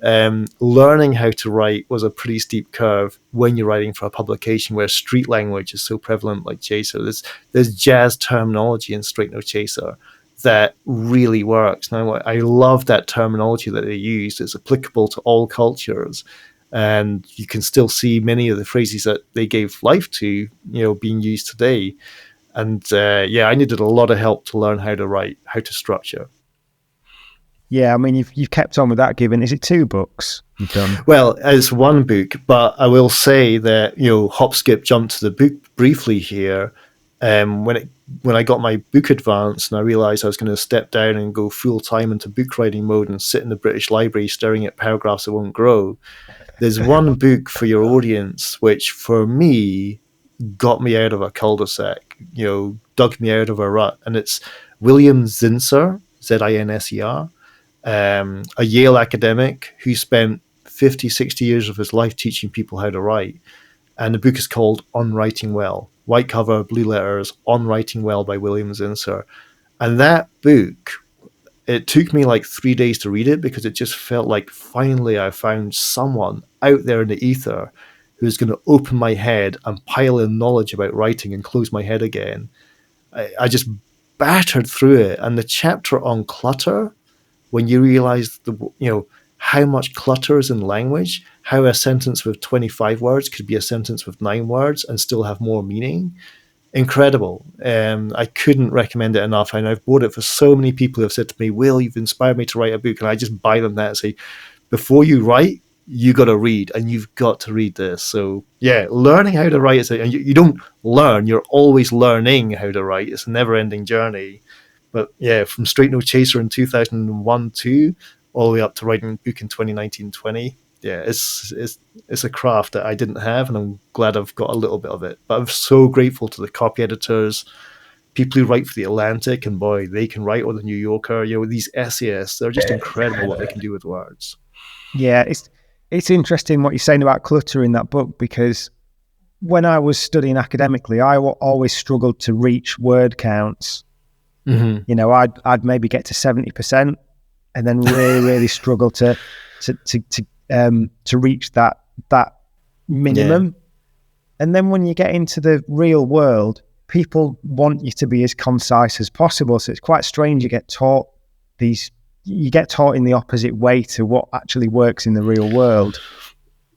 learning how to write was a pretty steep curve when you're writing for a publication where street language is so prevalent like Chaser. There's jazz terminology in Straight No Chaser that really works. Now, I love that terminology that they use. It's applicable to all cultures. And you can still see many of the phrases that they gave life to, being used today. And I needed a lot of help to learn how to write, how to structure. Yeah, I mean, you've kept on with that given. Is it 2 books you've done? Well, it's 1 book, but I will say that, hop, skip, jump to the book briefly here. When I got my book advance and I realised I was going to step down and go full time into book writing mode and sit in the British Library staring at paragraphs that won't grow, there's 1 book for your audience, which for me got me out of a cul-de-sac, dug me out of a rut. And it's William Zinser, Zinser, a Yale academic who spent 50, 60 years of his life teaching people how to write. And the book is called On Writing Well. White cover, blue letters, On Writing Well by William Zinser. And that book, it took me like 3 days to read it because it just felt like finally I found someone out there in the ether who's going to open my head and pile in knowledge about writing and close my head again. I just battered through it. And the chapter on clutter, when you realize how much clutter is in language, how a sentence with 25 words could be a sentence with 9 words and still have more meaning. Incredible. I couldn't recommend it enough. And I've bought it for so many people who have said to me, Will, you've inspired me to write a book. And I just buy them that and say, before you write, you got to read, and you've got to read this. So yeah, learning how to write and you don't learn, you're always learning how to write. It's a never-ending journey. But yeah, from Straight No Chaser in 2001-2 all the way up to writing a book in 2019-20. Yeah, it's a craft that I didn't have, and I'm glad I've got a little bit of it. But I'm so grateful to the copy editors, people who write for The Atlantic, and boy, they can write, or The New Yorker. These essayists, they're just incredible what they can do with words. Yeah, it's interesting what you're saying about clutter in that book, because when I was studying academically, I always struggled to reach word counts. Mm-hmm. I'd maybe get to 70% and then really, really struggle to to reach that minimum. And then when you get into the real world, people want you to be as concise as possible. So it's quite strange. You get taught in the opposite way to what actually works in the real world.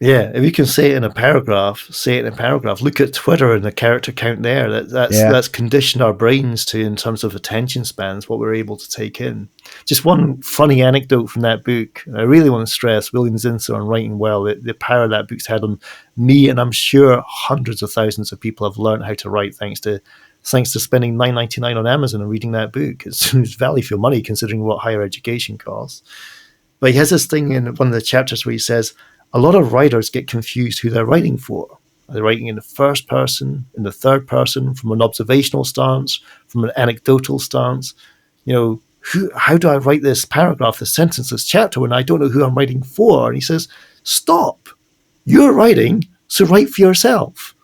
Yeah, if you can say it in a paragraph, say it in a paragraph. Look at Twitter and the character count there. That's conditioned our brains to, in terms of attention spans, what we're able to take in. Just one funny anecdote from that book. I really want to stress William Zinsser on writing well, the power that book's had on me, and I'm sure hundreds of thousands of people have learned how to write thanks to spending $9.99 on Amazon and reading that book. It's value for money considering what higher education costs. But he has this thing in one of the chapters where he says, a lot of writers get confused who they're writing for. Are they writing in the first person, in the third person, from an observational stance, from an anecdotal stance? How do I write this paragraph, this sentence, this chapter when I don't know who I'm writing for? And he says, stop. You're writing, so write for yourself.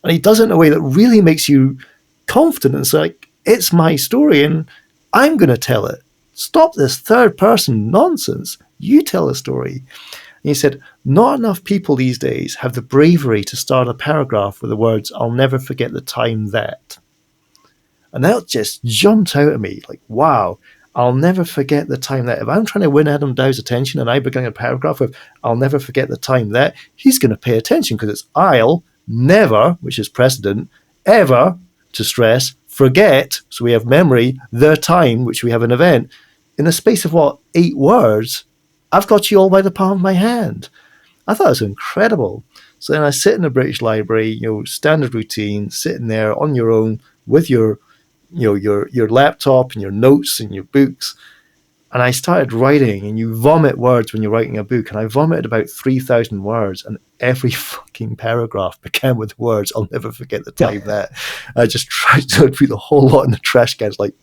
And he does it in a way that really makes you confident. It's like, it's my story and I'm going to tell it. Stop this third person nonsense. You tell a story. And he said, not enough people these days have the bravery to start a paragraph with the words, I'll never forget the time that. And that just jumped out at me like, wow, I'll never forget the time that. If I'm trying to win Adam Dow's attention and I begin a paragraph with, I'll never forget the time that, he's going to pay attention because it's I'll never, which is precedent, ever, to stress, forget, so we have memory, the time, which we have an event. In the space of 8 words, I've got you all by the palm of my hand. I thought it was incredible. So then I sit in the British Library, standard routine, sitting there on your own with your laptop and your notes and your books. And I started writing, and you vomit words when you're writing a book. And I vomited about 3,000 words, and every fucking paragraph began with words, I'll never forget the time that. I just tried to put the whole lot in the trash can. It's like,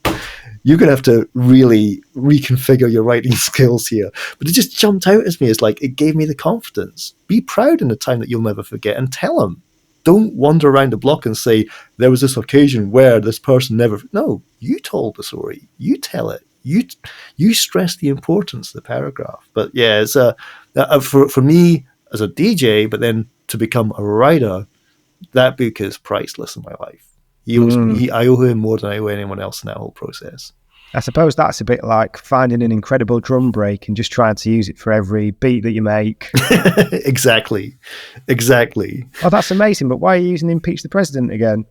you're going to have to really reconfigure your writing skills here. But it just jumped out at me as like, it gave me the confidence. Be proud in the time that you'll never forget and tell them. Don't wander around the block and say, there was this occasion where this person never... No, you told the story. You tell it. You stress the importance of the paragraph. But yeah, it's for me as a DJ, but then to become a writer, that book is priceless in my life. I owe him more than I owe anyone else in that whole process. I suppose that's a bit like finding an incredible drum break and just trying to use it for every beat that you make. Exactly. Oh, that's amazing. But why are you using Impeach the President again?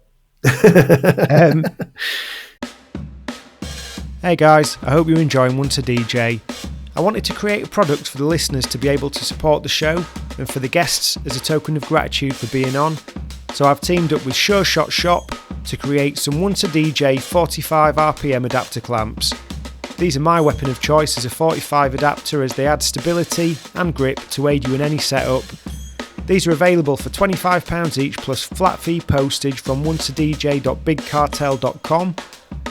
Hey guys, I hope you're enjoying Once a DJ. I wanted to create a product for the listeners to be able to support the show and for the guests as a token of gratitude for being on. So I've teamed up with Sure Shot Shop to create some Once a DJ 45 RPM adapter clamps. These are my weapon of choice as a 45 adapter, as they add stability and grip to aid you in any setup. These are available for £25 each plus flat fee postage from onceadj.bigcartel.com.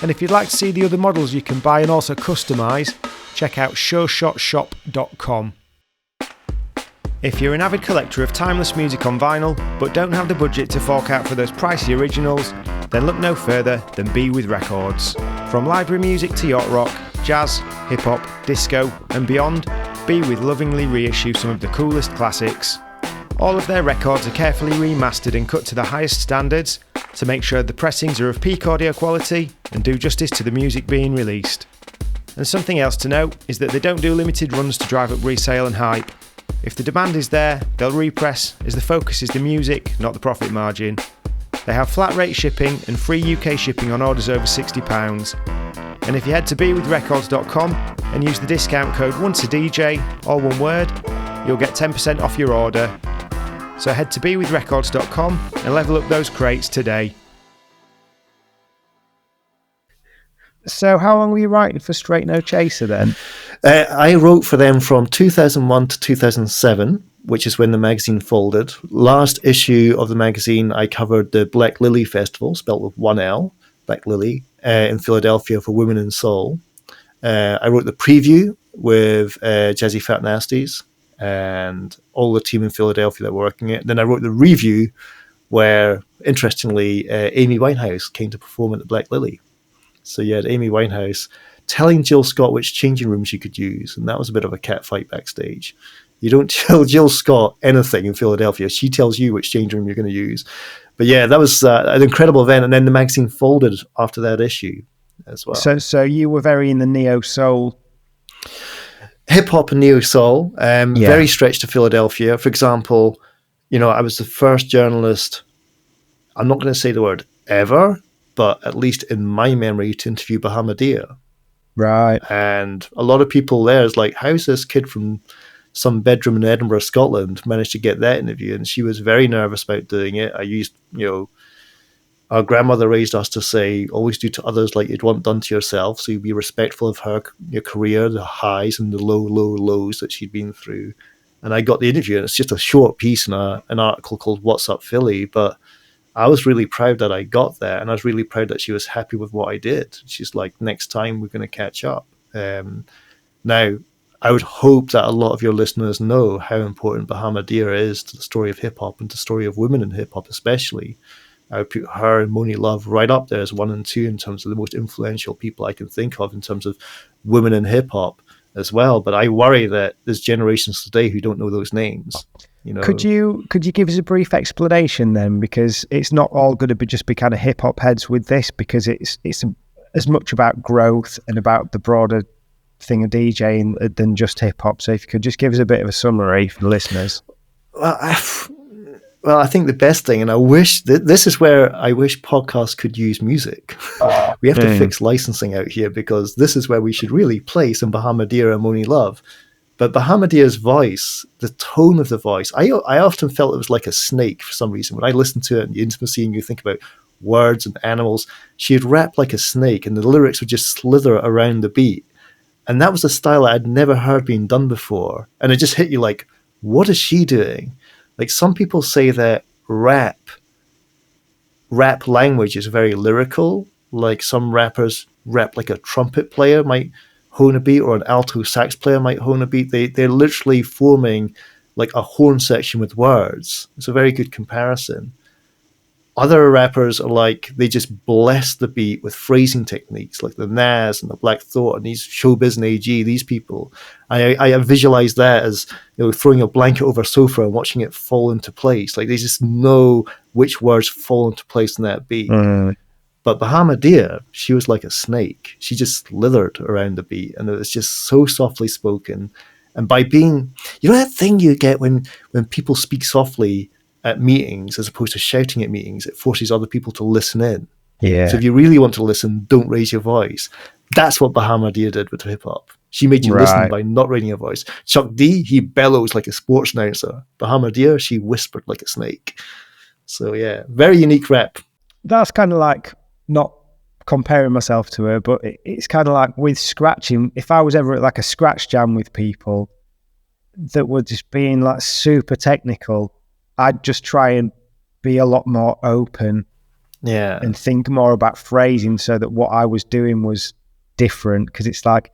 And if you'd like to see the other models you can buy and also customise, check out sureshotshop.com. If you're an avid collector of timeless music on vinyl, but don't have the budget to fork out for those pricey originals, then look no further than Be With Records. From library music to yacht rock, jazz, hip-hop, disco and beyond, Be With lovingly reissue some of the coolest classics. All of their records are carefully remastered and cut to the highest standards to make sure the pressings are of peak audio quality and do justice to the music being released. And something else to note is that they don't do limited runs to drive up resale and hype. If the demand is there, they'll repress, as the focus is the music, not the profit margin. They have flat rate shipping and free UK shipping on orders over £60. And if you head to bewithrecords.com and use the discount code ONCEADJ, all one word, you'll get 10% off your order. So head to bewithrecords.com and level up those crates today. So how long were you writing for Straight No Chaser then? I wrote for them from 2001 to 2007, which is when the magazine folded. Last issue of the magazine, I covered the Black Lily Festival, spelled with one L, Black Lily, in Philadelphia for Women in Soul. I wrote the preview with Jazzy Fat Nasties and all the team in Philadelphia that were working it. Then I wrote the review where, interestingly, Amy Winehouse came to perform at the Black Lily. So you had Amy Winehouse telling Jill Scott which changing room she could use, and that was a bit of a cat fight backstage. You don't tell Jill Scott anything in Philadelphia. She tells you which changing room you're going to use. But yeah, that was an incredible event. And then the magazine folded after that issue as well. So you were very in the neo-soul. Hip-hop and neo-soul, very stretched to Philadelphia. For example, I was the first journalist, I'm not going to say the word ever, but at least in my memory, to interview Bahamadia. Right. And a lot of people there is like, how's this kid from some bedroom in Edinburgh, Scotland, managed to get that interview? And she was very nervous about doing it. I used, our grandmother raised us to say, always do to others like you'd want done to yourself. So you'd be respectful of your career, the highs and the lows that she'd been through. And I got the interview, and it's just a short piece in an article called What's Up Philly. But I was really proud that I got there, and I was really proud that she was happy with what I did. She's like, next time we're going to catch up. Now, I would hope that a lot of your listeners know how important Bahamadia is to the story of hip-hop and to the story of women in hip-hop especially. I would put her and Moni Love right up there as 1 and 2 in terms of the most influential people I can think of in terms of women in hip-hop as well. But I worry that there's generations today who don't know those names. Could you give us a brief explanation then? Because it's not all going to be kind of hip-hop heads with this, because it's as much about growth and about the broader thing of DJing than just hip-hop. So if you could just give us a bit of a summary for the listeners. Well, I think the best thing, and I wish this is where I wish podcasts could use music. We have to fix licensing out here, because this is where we should really play some Bahamadia and Moni Love. But Bahamadia's voice, the tone of the voice, I often felt it was like a snake for some reason. When I listened to it and the intimacy, and you think about words and animals, she'd rap like a snake, and the lyrics would just slither around the beat. And that was a style I'd never heard being done before. And it just hit you like, what is she doing? Like, some people say that rap language is very lyrical. Like, some rappers rap like a trumpet player might hone a beat, or an alto sax player might hone a beat. They're literally forming like a horn section with words. It's a very good comparison. Other rappers are like, they just bless the beat with phrasing techniques, like the Nas and the Black Thought and these Showbiz and AG, these people. I visualize that as, throwing a blanket over a sofa and watching it fall into place. Like, they just know which words fall into place in that beat. But Bahamadia, she was like a snake. She just slithered around the beat, and it was just so softly spoken. And by being, that thing you get when people speak softly at meetings as opposed to shouting at meetings, it forces other people to listen in. Yeah. So if you really want to listen, don't raise your voice. That's what Bahamadia did with hip hop. She made you listen by not raising your voice. Chuck D, he bellows like a sports announcer. Bahamadia, she whispered like a snake. So yeah, very unique rap. That's kind of like, not comparing myself to her, but it's kind of like with scratching. If I was ever at like a scratch jam with people that were just being like super technical, I'd just try and be a lot more open, and think more about phrasing, so that what I was doing was different. Because it's like,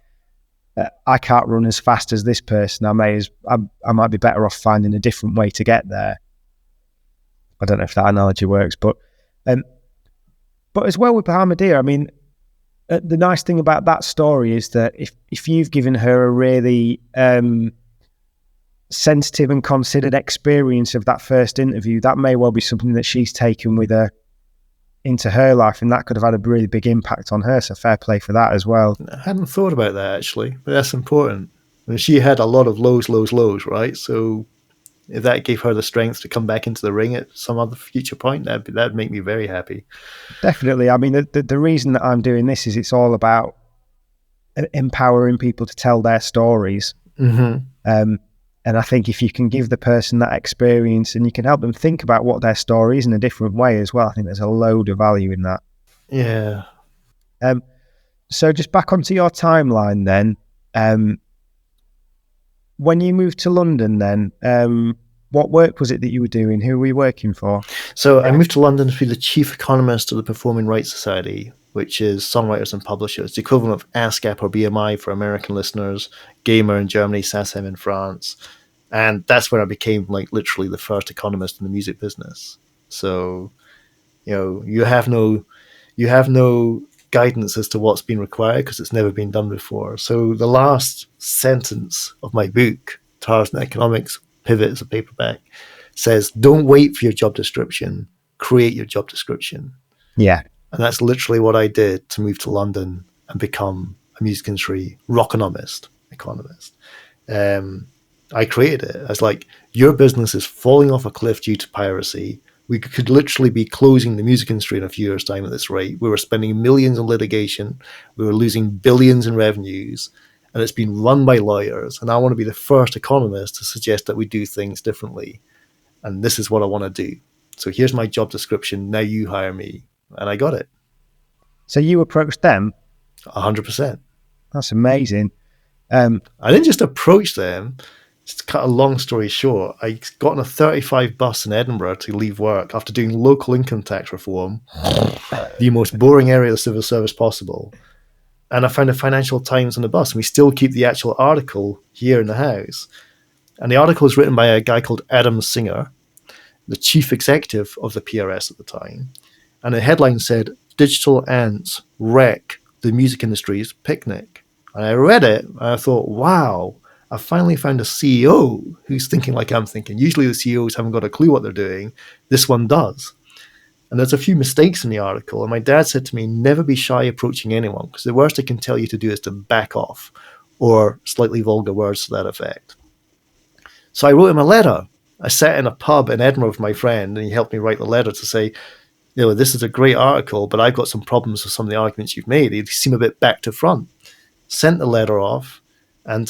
I can't run as fast as this person. I might be better off finding a different way to get there. I don't know if that analogy works, but as well with Bahamadia, I mean, the nice thing about that story is that if you've given her a really sensitive and considered experience of that first interview, that may well be something that she's taken with her into her life, and that could have had a really big impact on her. So fair play for that as well. I hadn't thought about that, actually, but that's important. I mean, she had a lot of lows, right? So if that gave her the strength to come back into the ring at some other future point, that'd make me very happy. Definitely. I mean, the reason that I'm doing this is it's all about empowering people to tell their stories. And I think if you can give the person that experience and you can help them think about what their story is in a different way as well, I think there's a load of value in that. Yeah. So just back onto your timeline then. When you moved to London then, what work was it that you were doing? Who were you working for? So I moved to London to be the chief economist of the Performing Rights Society, which is songwriters and publishers, the equivalent of ASCAP or BMI for American listeners, Gamer in Germany, SACEM in France. And that's where I became like literally the first economist in the music business. So, you have no guidance as to what's been required because it's never been done before. So the last sentence of my book, Tarzan Economics, Pivot as a paperback, says, don't wait for your job description, create your job description. Yeah. And that's literally what I did to move to London and become a music industry economist. I created it. I was like, your business is falling off a cliff due to piracy. We could literally be closing the music industry in a few years' time at this rate. We were spending millions on litigation. We were losing billions in revenues. And it's been run by lawyers. And I want to be the first economist to suggest that we do things differently. And this is what I want to do. So here's my job description. Now you hire me. And I got it. So you approached them? 100%. That's amazing. I didn't just approach them. Just to cut a long story short, I got on a 35 bus in Edinburgh to leave work after doing local income tax reform, the most boring area of the civil service possible. And I found a Financial Times on the bus, and we still keep the actual article here in the house. And the article is written by a guy called Adam Singer, the chief executive of the PRS at the time. And the headline said, "Digital Ants Wreck the Music Industry's Picnic." And I read it, and I thought, wow, I finally found a CEO who's thinking like I'm thinking. Usually the CEOs haven't got a clue what they're doing. This one does. And there's a few mistakes in the article. And my dad said to me, never be shy approaching anyone, because the worst they can tell you to do is to back off, or slightly vulgar words to that effect. So I wrote him a letter. I sat in a pub in Edinburgh with my friend, and he helped me write the letter to say, this is a great article, but I've got some problems with some of the arguments you've made. They seem a bit back to front. Sent the letter off. And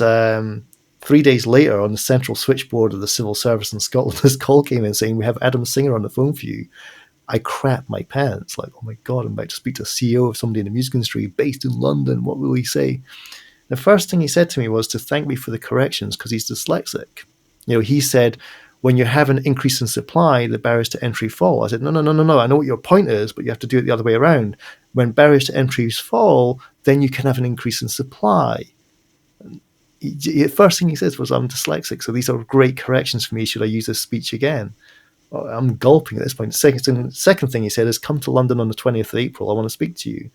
3 days later, on the central switchboard of the civil service in Scotland, this call came in saying, we have Adam Singer on the phone for you. I crapped my pants. Like, oh my God, I'm about to speak to a CEO of somebody in the music industry based in London. What will he say? The first thing he said to me was to thank me for the corrections because he's dyslexic. He said, when you have an increase in supply, the barriers to entry fall. I said, no. I know what your point is, but you have to do it the other way around. When barriers to entries fall, then you can have an increase in supply. The first thing he says was, I'm dyslexic, so these are great corrections for me. Should I use this speech again? Well, I'm gulping at this point. Second thing he said is, come to London on the 20th of April. I want to speak to you.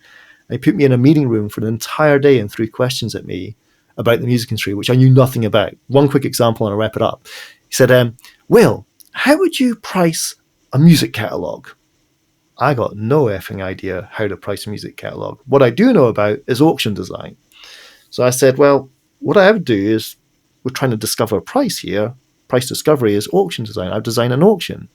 And he put me in a meeting room for an entire day and threw questions at me about the music industry, which I knew nothing about. One quick example, and I'll wrap it up. He said, Will, how would you price a music catalogue? I got no effing idea how to price a music catalogue. What I do know about is auction design. So I said, well, what I would do is, we're trying to discover a price here. Price discovery is auction design. I've designed an auction.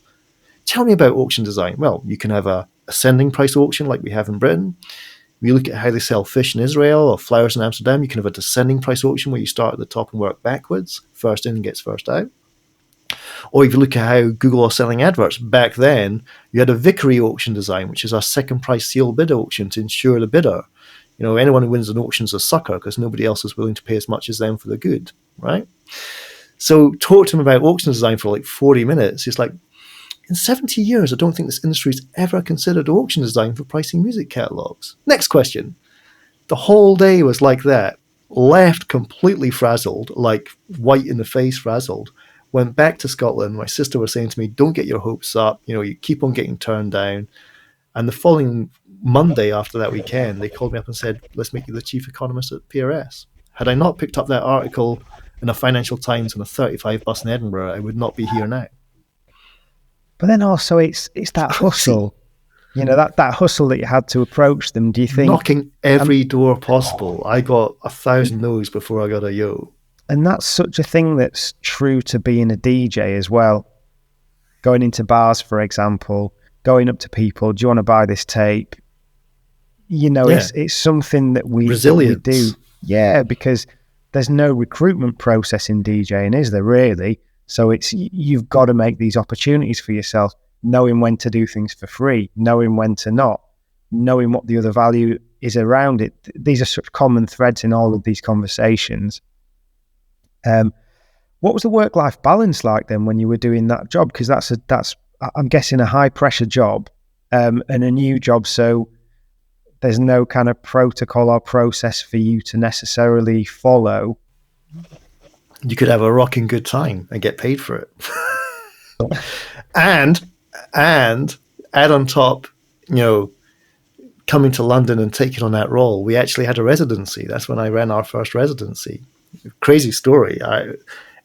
Tell me about auction design. Well, you can have a ascending price auction like we have in Britain. If you look at how they sell fish in Israel or flowers in Amsterdam, you can have a descending price auction where you start at the top and work backwards. First in gets first out. Or if you look at how Google are selling adverts, back then, you had a Vickery auction design, which is a second price sealed bid auction to ensure the bidder. Anyone who wins an auction is a sucker because nobody else is willing to pay as much as them for the good, right? So talk to him about auction design for like 40 minutes. He's like, in 70 years, I don't think this industry's ever considered auction design for pricing music catalogues. Next question. The whole day was like that. Left completely frazzled, like white in the face frazzled. Went back to Scotland. My sister was saying to me, don't get your hopes up. You keep on getting turned down. And the following Monday after that weekend, they called me up and said, let's make you the chief economist at PRS. Had I not picked up that article in a Financial Times on a 35 bus in Edinburgh, I would not be here now. But then also it's that hustle, that hustle that you had to approach them. Do you think knocking every door possible? I got 1,000 no's before I got a yo. And that's such a thing that's true to being a DJ as well. Going into bars, for example, going up to people, do you want to buy this tape? It's something that we do. Yeah, because there's no recruitment process in DJing, is there really? So you've got to make these opportunities for yourself, knowing when to do things for free, knowing when to not, knowing what the other value is around it. These are such common threads in all of these conversations. What was the work-life balance like then when you were doing that job? Because that's I'm guessing a high-pressure job and a new job, so there's no kind of protocol or process for you to necessarily follow. You could have a rocking good time and get paid for it. and add on top, coming to London and taking on that role, we actually had a residency. That's when I ran our first residency. Crazy story.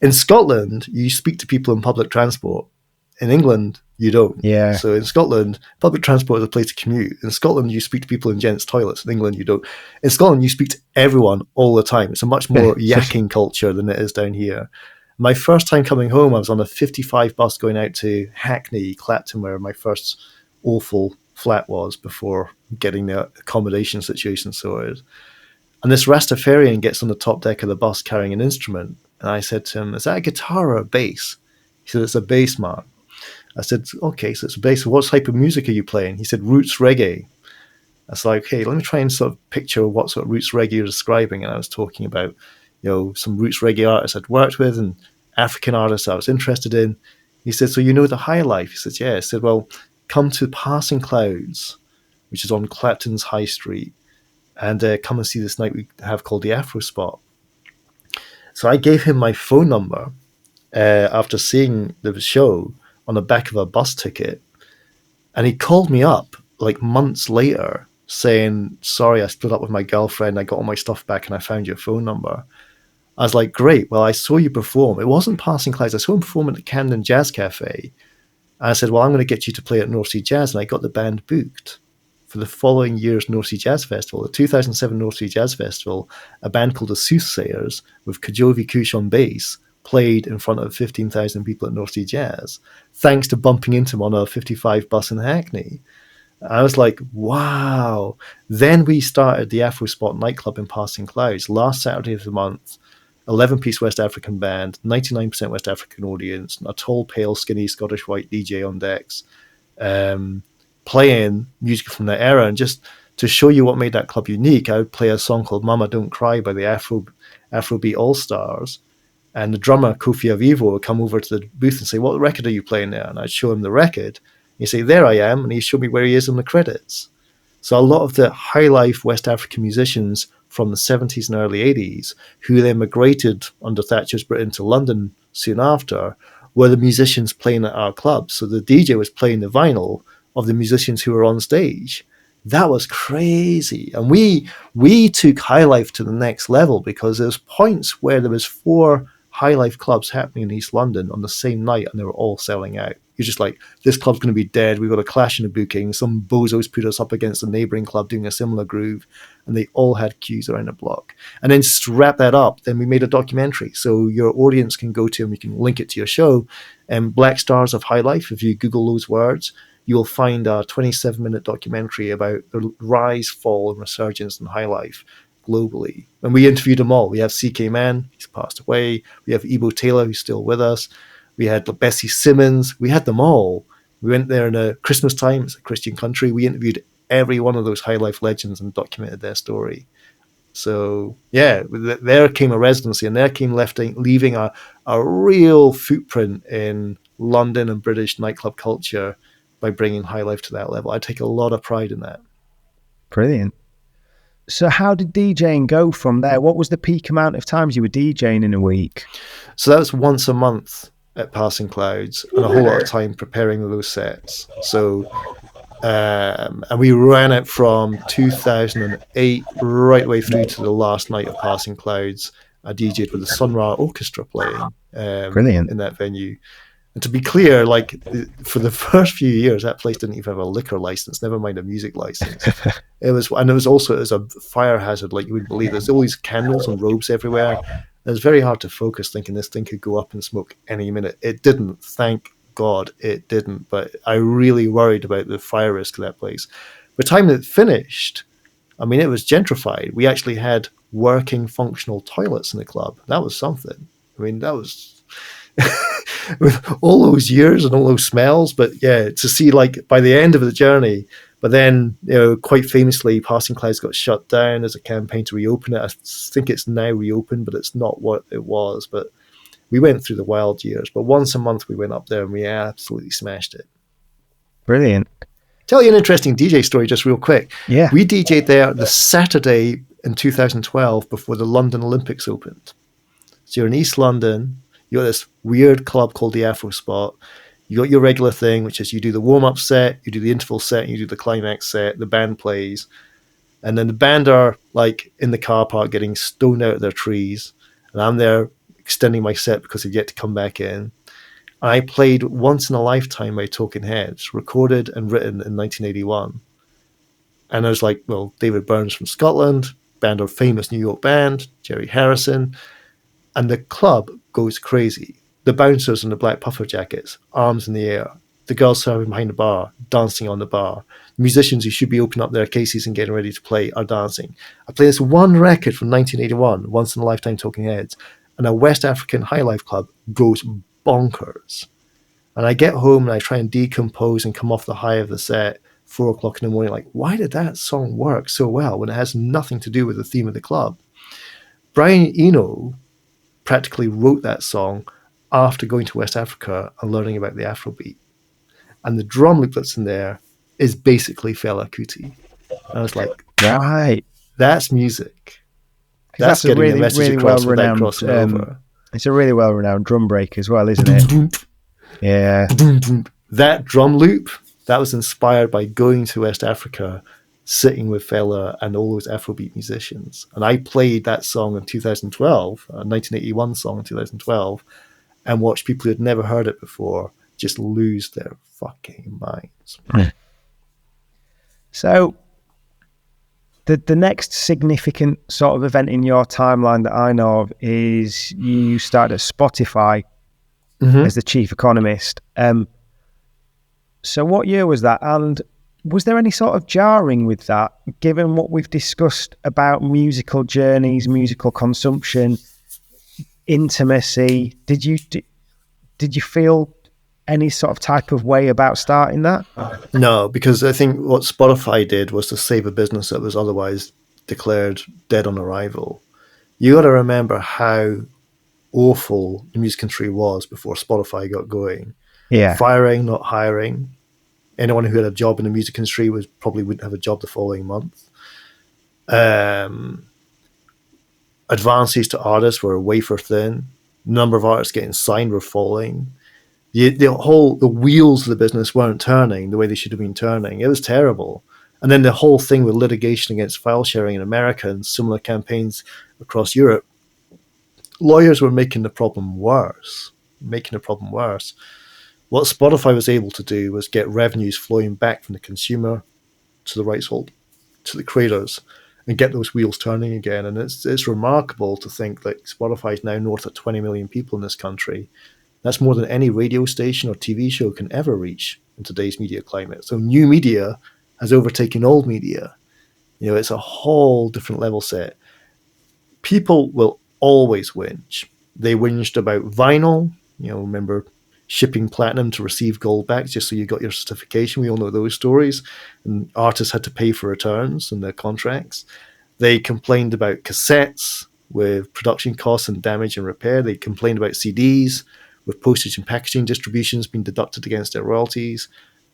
In Scotland, you speak to people in public transport. In England, you don't. Yeah. So in Scotland, public transport is a place to commute. In Scotland, you speak to people in gents' toilets. In England, you don't. In Scotland, you speak to everyone all the time. It's a much more yakking culture than it is down here. My first time coming home, I was on a 55 bus going out to Hackney, Clapton, where my first awful flat was before getting the accommodation situation sorted. And this Rastafarian gets on the top deck of the bus carrying an instrument. And I said to him, "Is that a guitar or a bass?" He said, "It's a bass, man." I said, "Okay, so it's a bass. What type of music are you playing?" He said, "Roots reggae." I was like, "Hey, let me try and sort of picture what sort of roots reggae you're describing." And I was talking about, some roots reggae artists I'd worked with and African artists I was interested in. He said, "So you know the High Life?" He said, "Yeah." I said, "Well, come to Passing Clouds, which is on Clapton's High Street, and come and see this night we have called the Afro Spot." So I gave him my phone number after seeing the show on the back of a bus ticket. And he called me up like months later saying, "Sorry, I split up with my girlfriend. I got all my stuff back and I found your phone number." I was like, "Great. Well, I saw you perform." It wasn't Passing Clouds. I saw him perform at the Camden Jazz Cafe. And I said, "Well, I'm going to get you to play at North Sea Jazz." And I got the band booked for the following year's North Sea Jazz Festival. The 2007 North Sea Jazz Festival, a band called the Soothsayers with Kajovi Kush on bass played in front of 15,000 people at North Sea Jazz, thanks to bumping into him on a 55 bus in Hackney. I was like, wow. Then we started the Afro Spot nightclub in Passing Clouds last Saturday of the month. 11-piece West African band, 99% West African audience, a tall, pale, skinny Scottish white DJ on decks, playing music from that era. And just to show you what made that club unique, I would play a song called Mama Don't Cry by the Afrobeat All-Stars. And the drummer, Kofi Avivo, would come over to the booth and say, "What record are you playing there?" And I'd show him the record. He'd say, "There I am." And he'd show me where he is in the credits. So a lot of the high life West African musicians from the 70s and early 80s, who then migrated under Thatcher's Britain to London soon after, were the musicians playing at our clubs. So the DJ was playing the vinyl of the musicians who were on stage. That was crazy. And we took high life to the next level because there was points where there was 4 high life clubs happening in East London on the same night and they were all selling out. You're just like, this club's going to be dead. We've got a clash in the booking. Some bozos put us up against a neighbouring club doing a similar groove, and they all had queues around the block. And then to wrap that up, then we made a documentary. So your audience can go to, and we can link it to your show, Black Stars of High Life. If you Google those words, you'll find a 27-minute documentary about the rise, fall, and resurgence in high life globally. And we interviewed them all. We have CK Man, he's passed away. We have Ebo Taylor, who's still with us. We had Bessie Simmons. We had them all. We went there in a Christmas time. It's a Christian country. We interviewed every one of those high life legends and documented their story. So yeah, there came a residency, and there came leaving a real footprint in London and British nightclub culture by bringing high life to that level. I take a lot of pride in that. Brilliant. So how did DJing go from there? What was the peak amount of times you were DJing in a week? So that was once a month at Passing Clouds, and a whole lot of time preparing those sets. So, and we ran it from 2008 right way through to the last night of Passing Clouds. I DJ'd with the Sun Ra Orchestra playing in that venue. And to be clear, like for the first few years, that place didn't even have a liquor license, never mind a music license. It was a fire hazard like you wouldn't believe. There's all these candles and robes everywhere. It was very hard to focus, thinking this thing could go up in smoke any minute. It didn't, thank God it didn't. But I really worried about the fire risk of that place. By the time it finished, I mean, it was gentrified. We actually had working, functional toilets in the club. That was something. I mean, that was with all those years and all those smells. But yeah, to see like by the end of the journey. But then, quite famously, Passing Clouds got shut down as a campaign to reopen it. I think it's now reopened, but it's not what it was. But we went through the wild years. But once a month we went up there and we absolutely smashed it. Brilliant. Tell you an interesting DJ story just real quick. Yeah. We DJ'd there the Saturday in 2012 before the London Olympics opened. So you're in East London. You got this weird club called the Afro Spot. You got your regular thing, which is you do the warm-up set, you do the interval set, you do the climax set, the band plays, and then the band are like in the car park getting stoned out of their trees, and I'm there extending my set because they've yet to come back in. I played Once in a Lifetime by Talking Heads, recorded and written in 1981. And I was like, well, David Byrne's from Scotland, band are famous New York band, Jerry Harrison, and the club goes crazy. The bouncers in the black puffer jackets, arms in the air, the girls serving behind the bar, dancing on the bar. Musicians who should be opening up their cases and getting ready to play are dancing. I play this one record from 1981, Once in a Lifetime Talking Heads, and a West African high life club goes bonkers. And I get home and I try and decompose and come off the high of the set, 4 o'clock in the morning, like, why did that song work so well when it has nothing to do with the theme of the club? Brian Eno practically wrote that song after going to West Africa and learning about the Afrobeat. And the drum loop that's in there is basically Fela Kuti. And I was like, Right. that's music. That's getting a really, a message really across without well-renowned. crossing over. It's a really well-renowned drum break as well, isn't it? Yeah. That drum loop, that was inspired by going to West Africa, sitting with Fela and all those Afrobeat musicians. And I played that song in 2012, a 1981 song in 2012, and watched people who had never heard it before just lose their fucking minds. So the next significant sort of event in your timeline that I know of is you started at Spotify as the chief economist. So what year was that? And was there any sort of jarring with that, given what we've discussed about musical journeys, musical consumption, intimacy? Did you feel any sort of type of way about starting that? No, because I think what Spotify did was to save a business that was otherwise declared dead on arrival. You got to remember how awful the music industry was before Spotify got going. Yeah. Firing, not hiring. Anyone who had a job in the music industry probably wouldn't have a job the following month. Advances to artists were wafer thin. The number of artists getting signed were falling. The wheels of the business weren't turning the way they should have been turning. It was terrible. And then the whole thing with litigation against file sharing in America and similar campaigns across Europe, lawyers were making the problem worse. What Spotify was able to do was get revenues flowing back from the consumer to the rights holder, to the creators, and get those wheels turning again. And it's remarkable to think that Spotify is now north of 20 million people in this country. That's more than any radio station or TV show can ever reach in today's media climate. So new media has overtaken old media. It's a whole different level set. People will always whinge. They whinged about vinyl. Remember shipping platinum to receive gold back just so you got your certification. We all know those stories. And artists had to pay for returns in their contracts. They complained about cassettes with production costs and damage and repair. They complained about CDs with postage and packaging distributions being deducted against their royalties.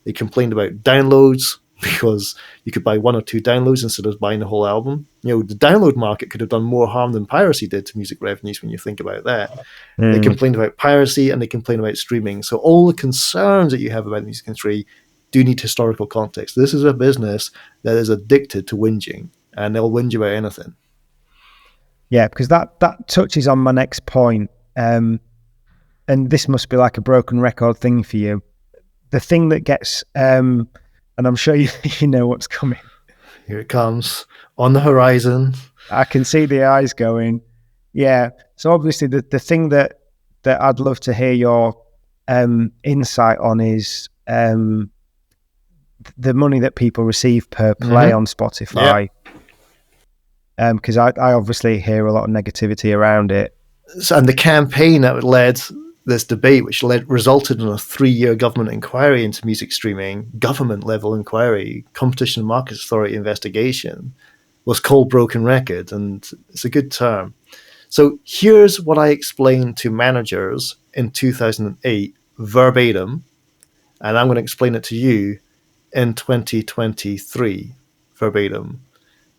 They complained about downloads because you could buy one or two downloads instead of buying the whole album. The download market could have done more harm than piracy did to music revenues when you think about that. They complained about piracy and they complained about streaming. So all the concerns that you have about the music industry do need historical context. This is a business that is addicted to whinging, and they'll whinge about anything. Yeah, because that touches on my next point. And this must be like a broken record thing for you. The thing that gets, and I'm sure you know what's coming. Here it comes on the horizon. I can see the eyes going. Yeah. So obviously the thing that I'd love to hear your insight on is the money that people receive per play on Spotify. Because I obviously hear a lot of negativity around it. So, and the campaign that led this debate, which resulted in a 3-year government inquiry into music streaming, government-level inquiry, Competition and Markets Authority investigation, was called Broken Record, and it's a good term. So here's what I explained to managers in 2008, verbatim, and I'm going to explain it to you in 2023, verbatim.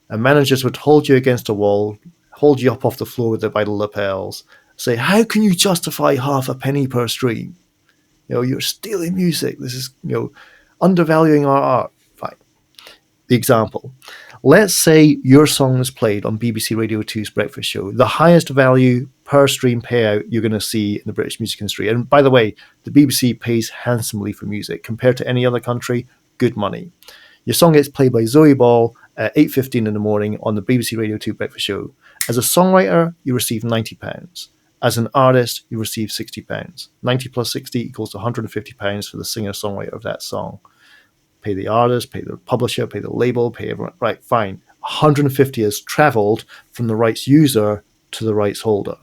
And managers would hold you against a wall, hold you up off the floor with their vital lapels, say, how can you justify half a penny per stream? You're stealing music. This is, undervaluing our art. Fine. The example. Let's say your song is played on BBC Radio 2's Breakfast Show, the highest value per stream payout you're going to see in the British music industry. And by the way, the BBC pays handsomely for music. Compared to any other country, good money. Your song gets played by Zoe Ball at 8:15 in the morning on the BBC Radio 2 Breakfast Show. As a songwriter, you receive £90. As an artist, you receive £60. 90 plus 60 equals £150 for the singer-songwriter of that song. Pay the artist, pay the publisher, pay the label, pay everyone. Right, fine. 150 has traveled from the rights user to the rights holder.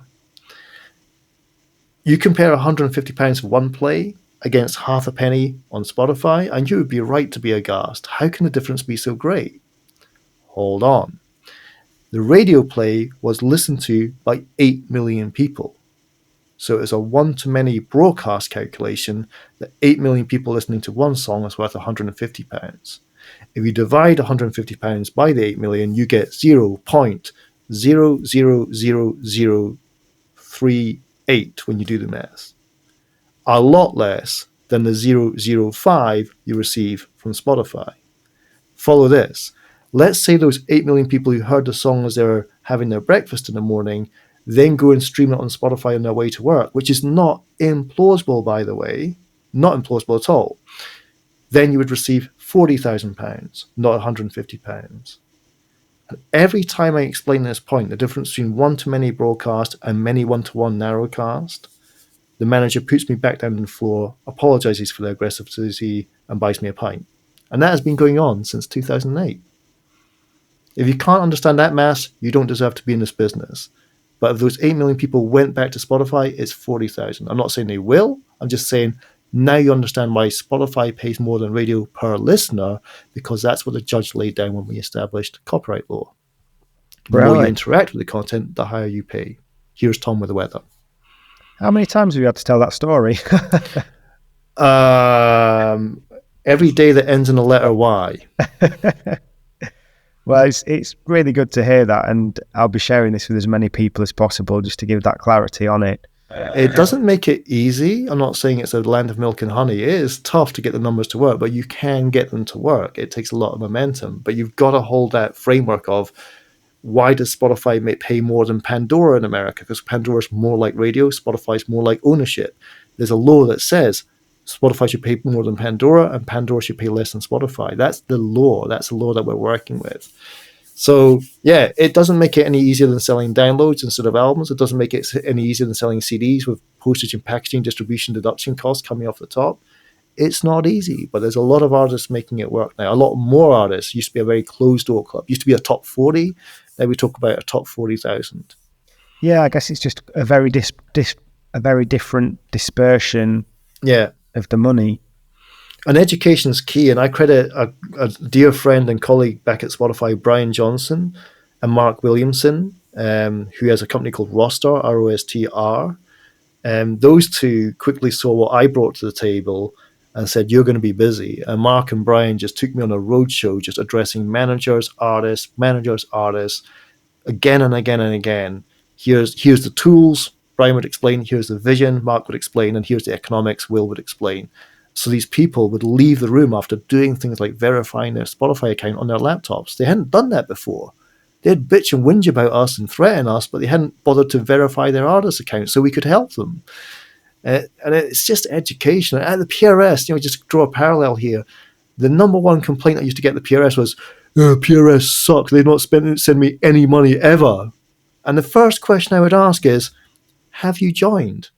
You compare £150 for one play against half a penny on Spotify, and you would be right to be aghast. How can the difference be so great? Hold on. The radio play was listened to by 8 million people. So it's a one-to-many broadcast calculation that 8 million people listening to one song is worth £150. If you divide £150 by the 8 million, you get 0.0000038 when you do the math. A lot less than the 0.005 you receive from Spotify. Follow this. Let's say those 8 million people who heard the song as they were having their breakfast in the morning then go and stream it on Spotify on their way to work, which is not implausible, by the way, not implausible at all. Then you would receive £40,000, not £150. And every time I explain this point, the difference between one-to-many broadcast and many one-to-one narrowcast, the manager puts me back down on the floor, apologises for their aggressivity, and buys me a pint. And that has been going on since 2008. If you can't understand that maths, you don't deserve to be in this business. But if those 8 million people went back to Spotify, it's 40,000. I'm not saying they will. I'm just saying now you understand why Spotify pays more than radio per listener, because that's what the judge laid down when we established copyright law. The more you interact with the content, the higher you pay. Here's Tom with the weather. How many times have you had to tell that story? Every day that ends in the letter Y. Well, it's really good to hear that, and I'll be sharing this with as many people as possible just to give that clarity on it. It doesn't make it easy. I'm not saying it's a land of milk and honey. It is tough to get the numbers to work, but you can get them to work. It takes a lot of momentum, but you've got to hold that framework of why does Spotify pay more than Pandora in America? Because Pandora is more like radio, Spotify is more like ownership. There's a law that says Spotify should pay more than Pandora, and Pandora should pay less than Spotify. That's the law. That's the law that we're working with. So, yeah, it doesn't make it any easier than selling downloads instead of albums. It doesn't make it any easier than selling CDs with postage and packaging, distribution, deduction costs coming off the top. It's not easy, but there's a lot of artists making it work now. A lot more artists. Used to be a very closed-door club. Used to be a top 40. Now we talk about a top 40,000. Yeah, I guess it's just a very different dispersion. Yeah. Of the money. And education is key, and I credit a dear friend and colleague back at Spotify, Brian Johnson, and Mark Williamson, who has a company called Rostr, R-O-S-T-R. Those two quickly saw what I brought to the table and said, you're going to be busy. And Mark and Brian just took me on a roadshow just addressing managers, artists, again and again and again. Here's the tools, Brian would explain, here's the vision, Mark would explain, and here's the economics, Will would explain. So these people would leave the room after doing things like verifying their Spotify account on their laptops. They hadn't done that before. They'd bitch and whinge about us and threaten us, but they hadn't bothered to verify their artist account so we could help them. And it's just education. At the PRS, just draw a parallel here. The number one complaint I used to get at the PRS was, PRS sucks. They've not send me any money ever. And the first question I would ask is, have you joined?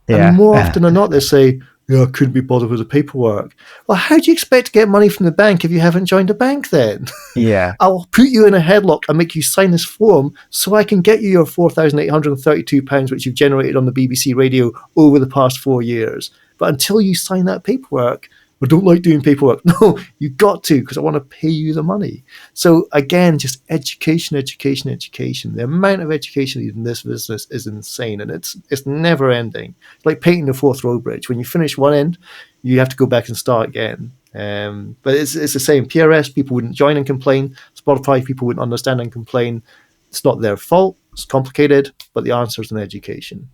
Yeah. And more often than not, they say, I couldn't be bothered with the paperwork. Well, how do you expect to get money from the bank if you haven't joined a bank then? Yeah. I'll put you in a headlock and make you sign this form so I can get you your £4,832, which you've generated on the BBC radio over the past 4 years. But until you sign that paperwork, I don't like doing paperwork. No, you got to, because I want to pay you the money. So again, just education. The amount of education in this business is insane, and it's never ending. It's like painting the Forth Road Bridge. When you finish one end, you have to go back and start again. But it's the same. PRS, people wouldn't join and complain. Spotify, people wouldn't understand and complain. It's not their fault. It's complicated, but the answer is in education.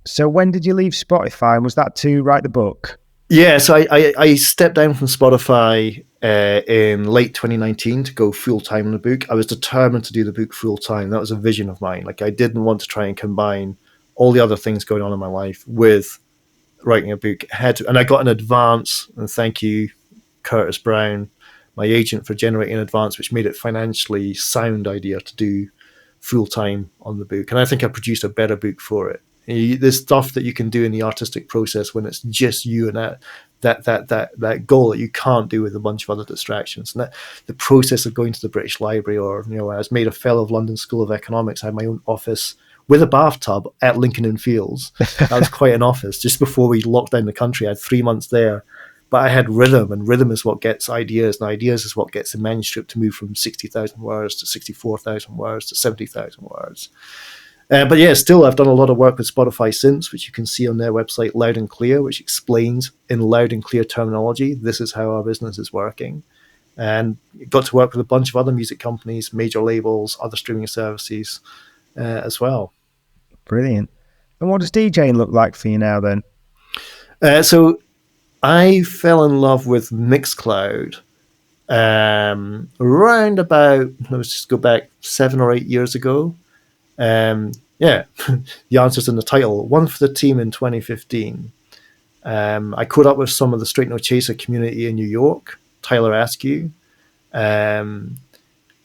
So when did you leave Spotify, and was that to write the book? Yeah, so I stepped down from Spotify in late 2019 to go full time on the book. I was determined to do the book full time. That was a vision of mine. Like, I didn't want to try and combine all the other things going on in my life with writing a book. And I got an advance, and thank you, Curtis Brown, my agent, for generating an advance, which made it financially sound idea to do full time on the book. And I think I produced a better book for it. There's stuff that you can do in the artistic process when it's just you and that goal that you can't do with a bunch of other distractions. And that the process of going to the British Library, or I was made a fellow of London School of Economics. I had my own office with a bathtub at Lincoln Inn Fields. That was quite an office. Just before we locked down the country, I had 3 months there. But I had rhythm, and rhythm is what gets ideas, and ideas is what gets a manuscript to move from 60,000 words to 64,000 words to 70,000 words. But yeah, still, I've done a lot of work with Spotify since, which you can see on their website, Loud and Clear, which explains in loud and clear terminology, this is how our business is working. And got to work with a bunch of other music companies, major labels, other streaming services as well. Brilliant. And what does DJing look like for you now then? So I fell in love with Mixcloud around about, let's just go back 7 or 8 years ago. The answer's in the title. One for the team in 2015. I caught up with some of the Straight No Chaser community in New York, Tyler Askew, and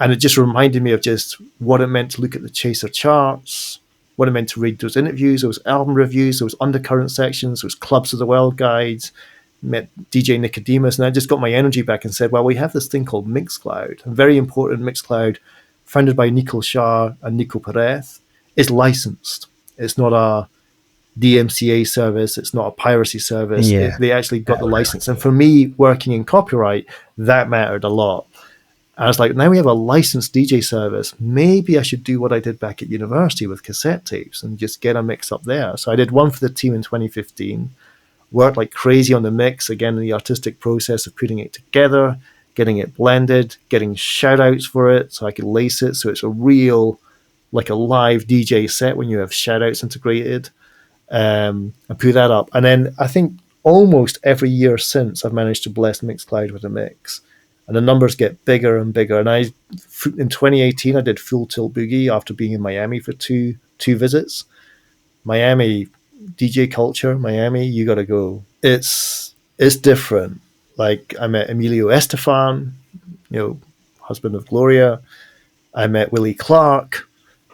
it just reminded me of just what it meant to look at the Chaser charts, what it meant to read those interviews, those album reviews, those undercurrent sections, those Clubs of the World guides. Met DJ Nicodemus, and I just got my energy back and said, well, we have this thing called Mixcloud, a very important Mixcloud founded by Nico Shah and Nico Perez. It's licensed. It's not a DMCA service. It's not a piracy service. Yeah. They actually got the license. And for me, working in copyright, that mattered a lot. I was like, now we have a licensed DJ service. Maybe I should do what I did back at university with cassette tapes and just get a mix up there. So I did one for the team in 2015. Worked like crazy on the mix, again, in the artistic process of putting it together, getting it blended, getting shout outs for it so I could lace it so it's a real, like a live DJ set when you have shout outs integrated. And put that up. And then I think almost every year since, I've managed to bless Mixcloud with a mix. And the numbers get bigger and bigger. And in 2018, I did Full Tilt Boogie after being in Miami for two visits. Miami, DJ culture, Miami, you got to go. It's different. Like, I met Emilio Estefan, husband of Gloria. I met Willie Clark,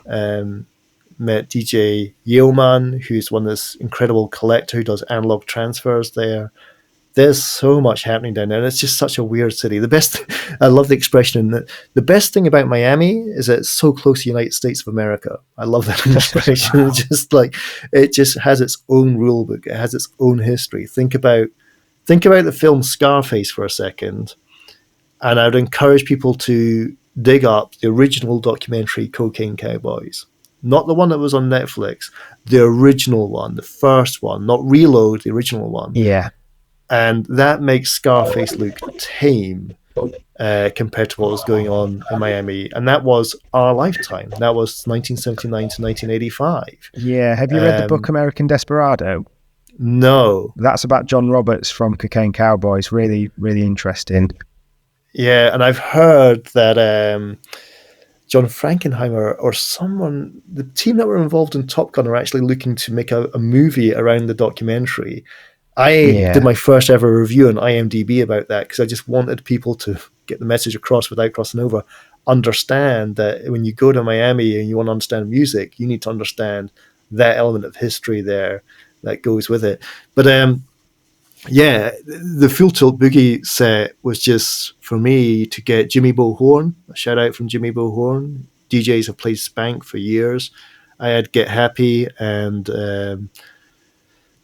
met DJ Yeoman, who's one of this incredible collector who does analog transfers there. There's so much happening down there, and it's just such a weird city. I love the expression that the best thing about Miami is that it's so close to the United States of America. I love that expression. Wow. It just has its own rule book. It has its own history. Think about the film Scarface for a second, and I would encourage people to dig up the original documentary Cocaine Cowboys. Not the one that was on Netflix, the original one, the first one, not Reload, the original one. Yeah. And that makes Scarface look tame compared to what was going on in Miami. And that was our lifetime. That was 1979 to 1985. Yeah. Have you read the book American Desperado? No. That's about John Roberts from Cocaine Cowboys. Really, really interesting. Yeah, and I've heard that John Frankenheimer or someone, the team that were involved in Top Gun, are actually looking to make a movie around the documentary. I did my first ever review on IMDb about that because I just wanted people to get the message across without crossing over. Understand that when you go to Miami and you want to understand music, you need to understand that element of history there that goes with it. But the Full Tilt Boogie set was just for me to get Jimmy Bohorn, a shout out from Jimmy Bohorn. DJs have played Spank for years. I had Get Happy and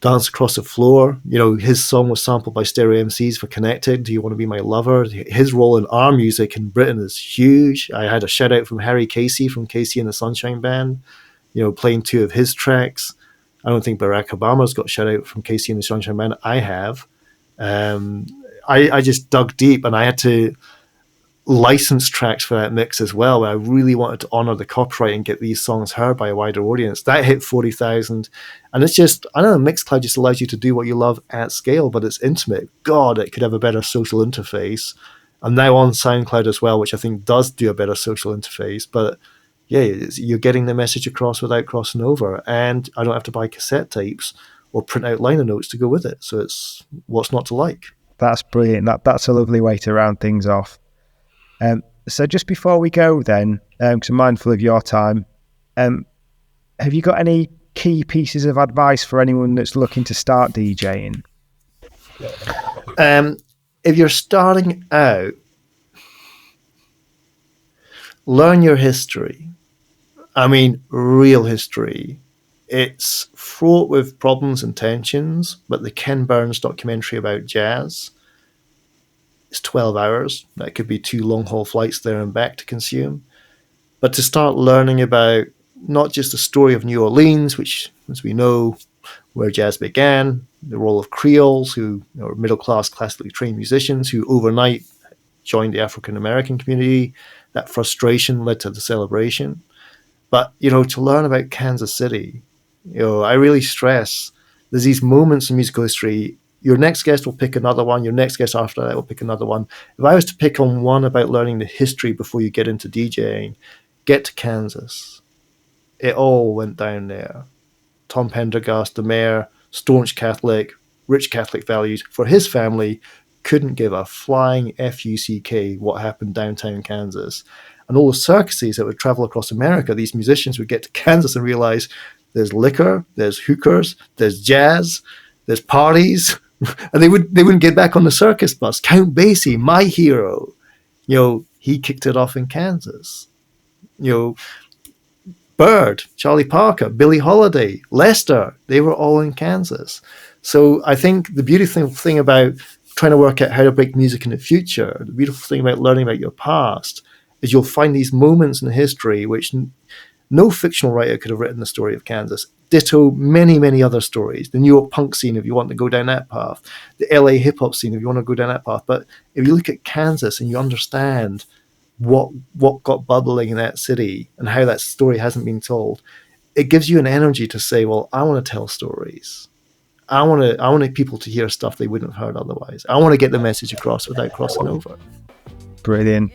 Dance Across the Floor. His song was sampled by Stereo MCs for Connected. Do You Want to Be My Lover? His role in our music in Britain is huge. I had a shout out from Harry Casey from Casey and the Sunshine Band, playing 2 of his tracks. I don't think Barack Obama's got shout out from Casey and the Sunshine Band. I have. I just dug deep, and I had to licensed tracks for that mix as well, where I really wanted to honor the copyright and get these songs heard by a wider audience. That hit 40,000. And it's just, I don't know, Mixcloud just allows you to do what you love at scale, but it's intimate. God, it could have a better social interface. I'm now on SoundCloud as well, which I think does do a better social interface. But yeah, you're getting the message across without crossing over. And I don't have to buy cassette tapes or print out liner notes to go with it. So it's what's not to like. That's brilliant. That's a lovely way to round things off. So just before we go then, because I'm mindful of your time, have you got any key pieces of advice for anyone that's looking to start DJing? If you're starting out, learn your history. I mean, real history. It's fraught with problems and tensions, but the Ken Burns documentary about jazz, it's 12 hours. That could be 2 long-haul flights there and back to consume. But to start learning about not just the story of New Orleans, which, as we know, where jazz began, the role of Creoles, who are middle-class, classically trained musicians who overnight joined the African-American community. That frustration led to the celebration. But, to learn about Kansas City, I really stress there's these moments in musical history. Your next guest will pick another one. Your next guest after that will pick another one. If I was to pick on one about learning the history before you get into DJing, get to Kansas. It all went down there. Tom Pendergast, the mayor, staunch Catholic, rich Catholic values. For his family, couldn't give a flying F-U-C-K what happened downtown Kansas. And all the circuses that would travel across America, these musicians would get to Kansas and realize there's liquor, there's hookers, there's jazz, there's parties. And they wouldn't get back on the circus bus. Count Basie, my hero, he kicked it off in Kansas. Bird, Charlie Parker, Billie Holiday, Lester, they were all in Kansas. So I think the beautiful thing about trying to work out how to break music in the future, the beautiful thing about learning about your past, is you'll find these moments in history which no fictional writer could have written the story of Kansas. Ditto many, many other stories. The New York punk scene, if you want to go down that path. The LA hip-hop scene, if you want to go down that path. But if you look at Kansas and you understand what got bubbling in that city and how that story hasn't been told, it gives you an energy to say, well, I want to tell stories. I want people to hear stuff they wouldn't have heard otherwise. I want to get the message across without crossing over. Brilliant.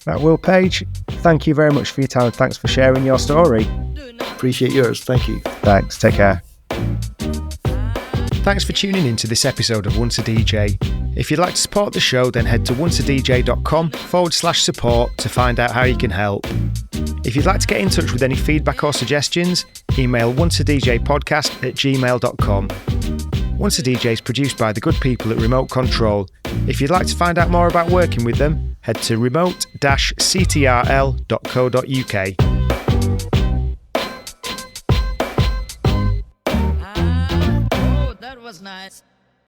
Right, Will Page, thank you very much for your time. Thanks for sharing your story. Appreciate yours. Thank you. Thanks. Take care. Thanks for tuning in to this episode of Once a DJ. If you'd like to support the show, then head to onceadj.com/support to find out how you can help. If you'd like to get in touch with any feedback or suggestions, email onceadjpodcast@gmail.com. Once a DJ is produced by the good people at Remote Control. If you'd like to find out more about working with them, head to remote-ctrl.co.uk. That was nice.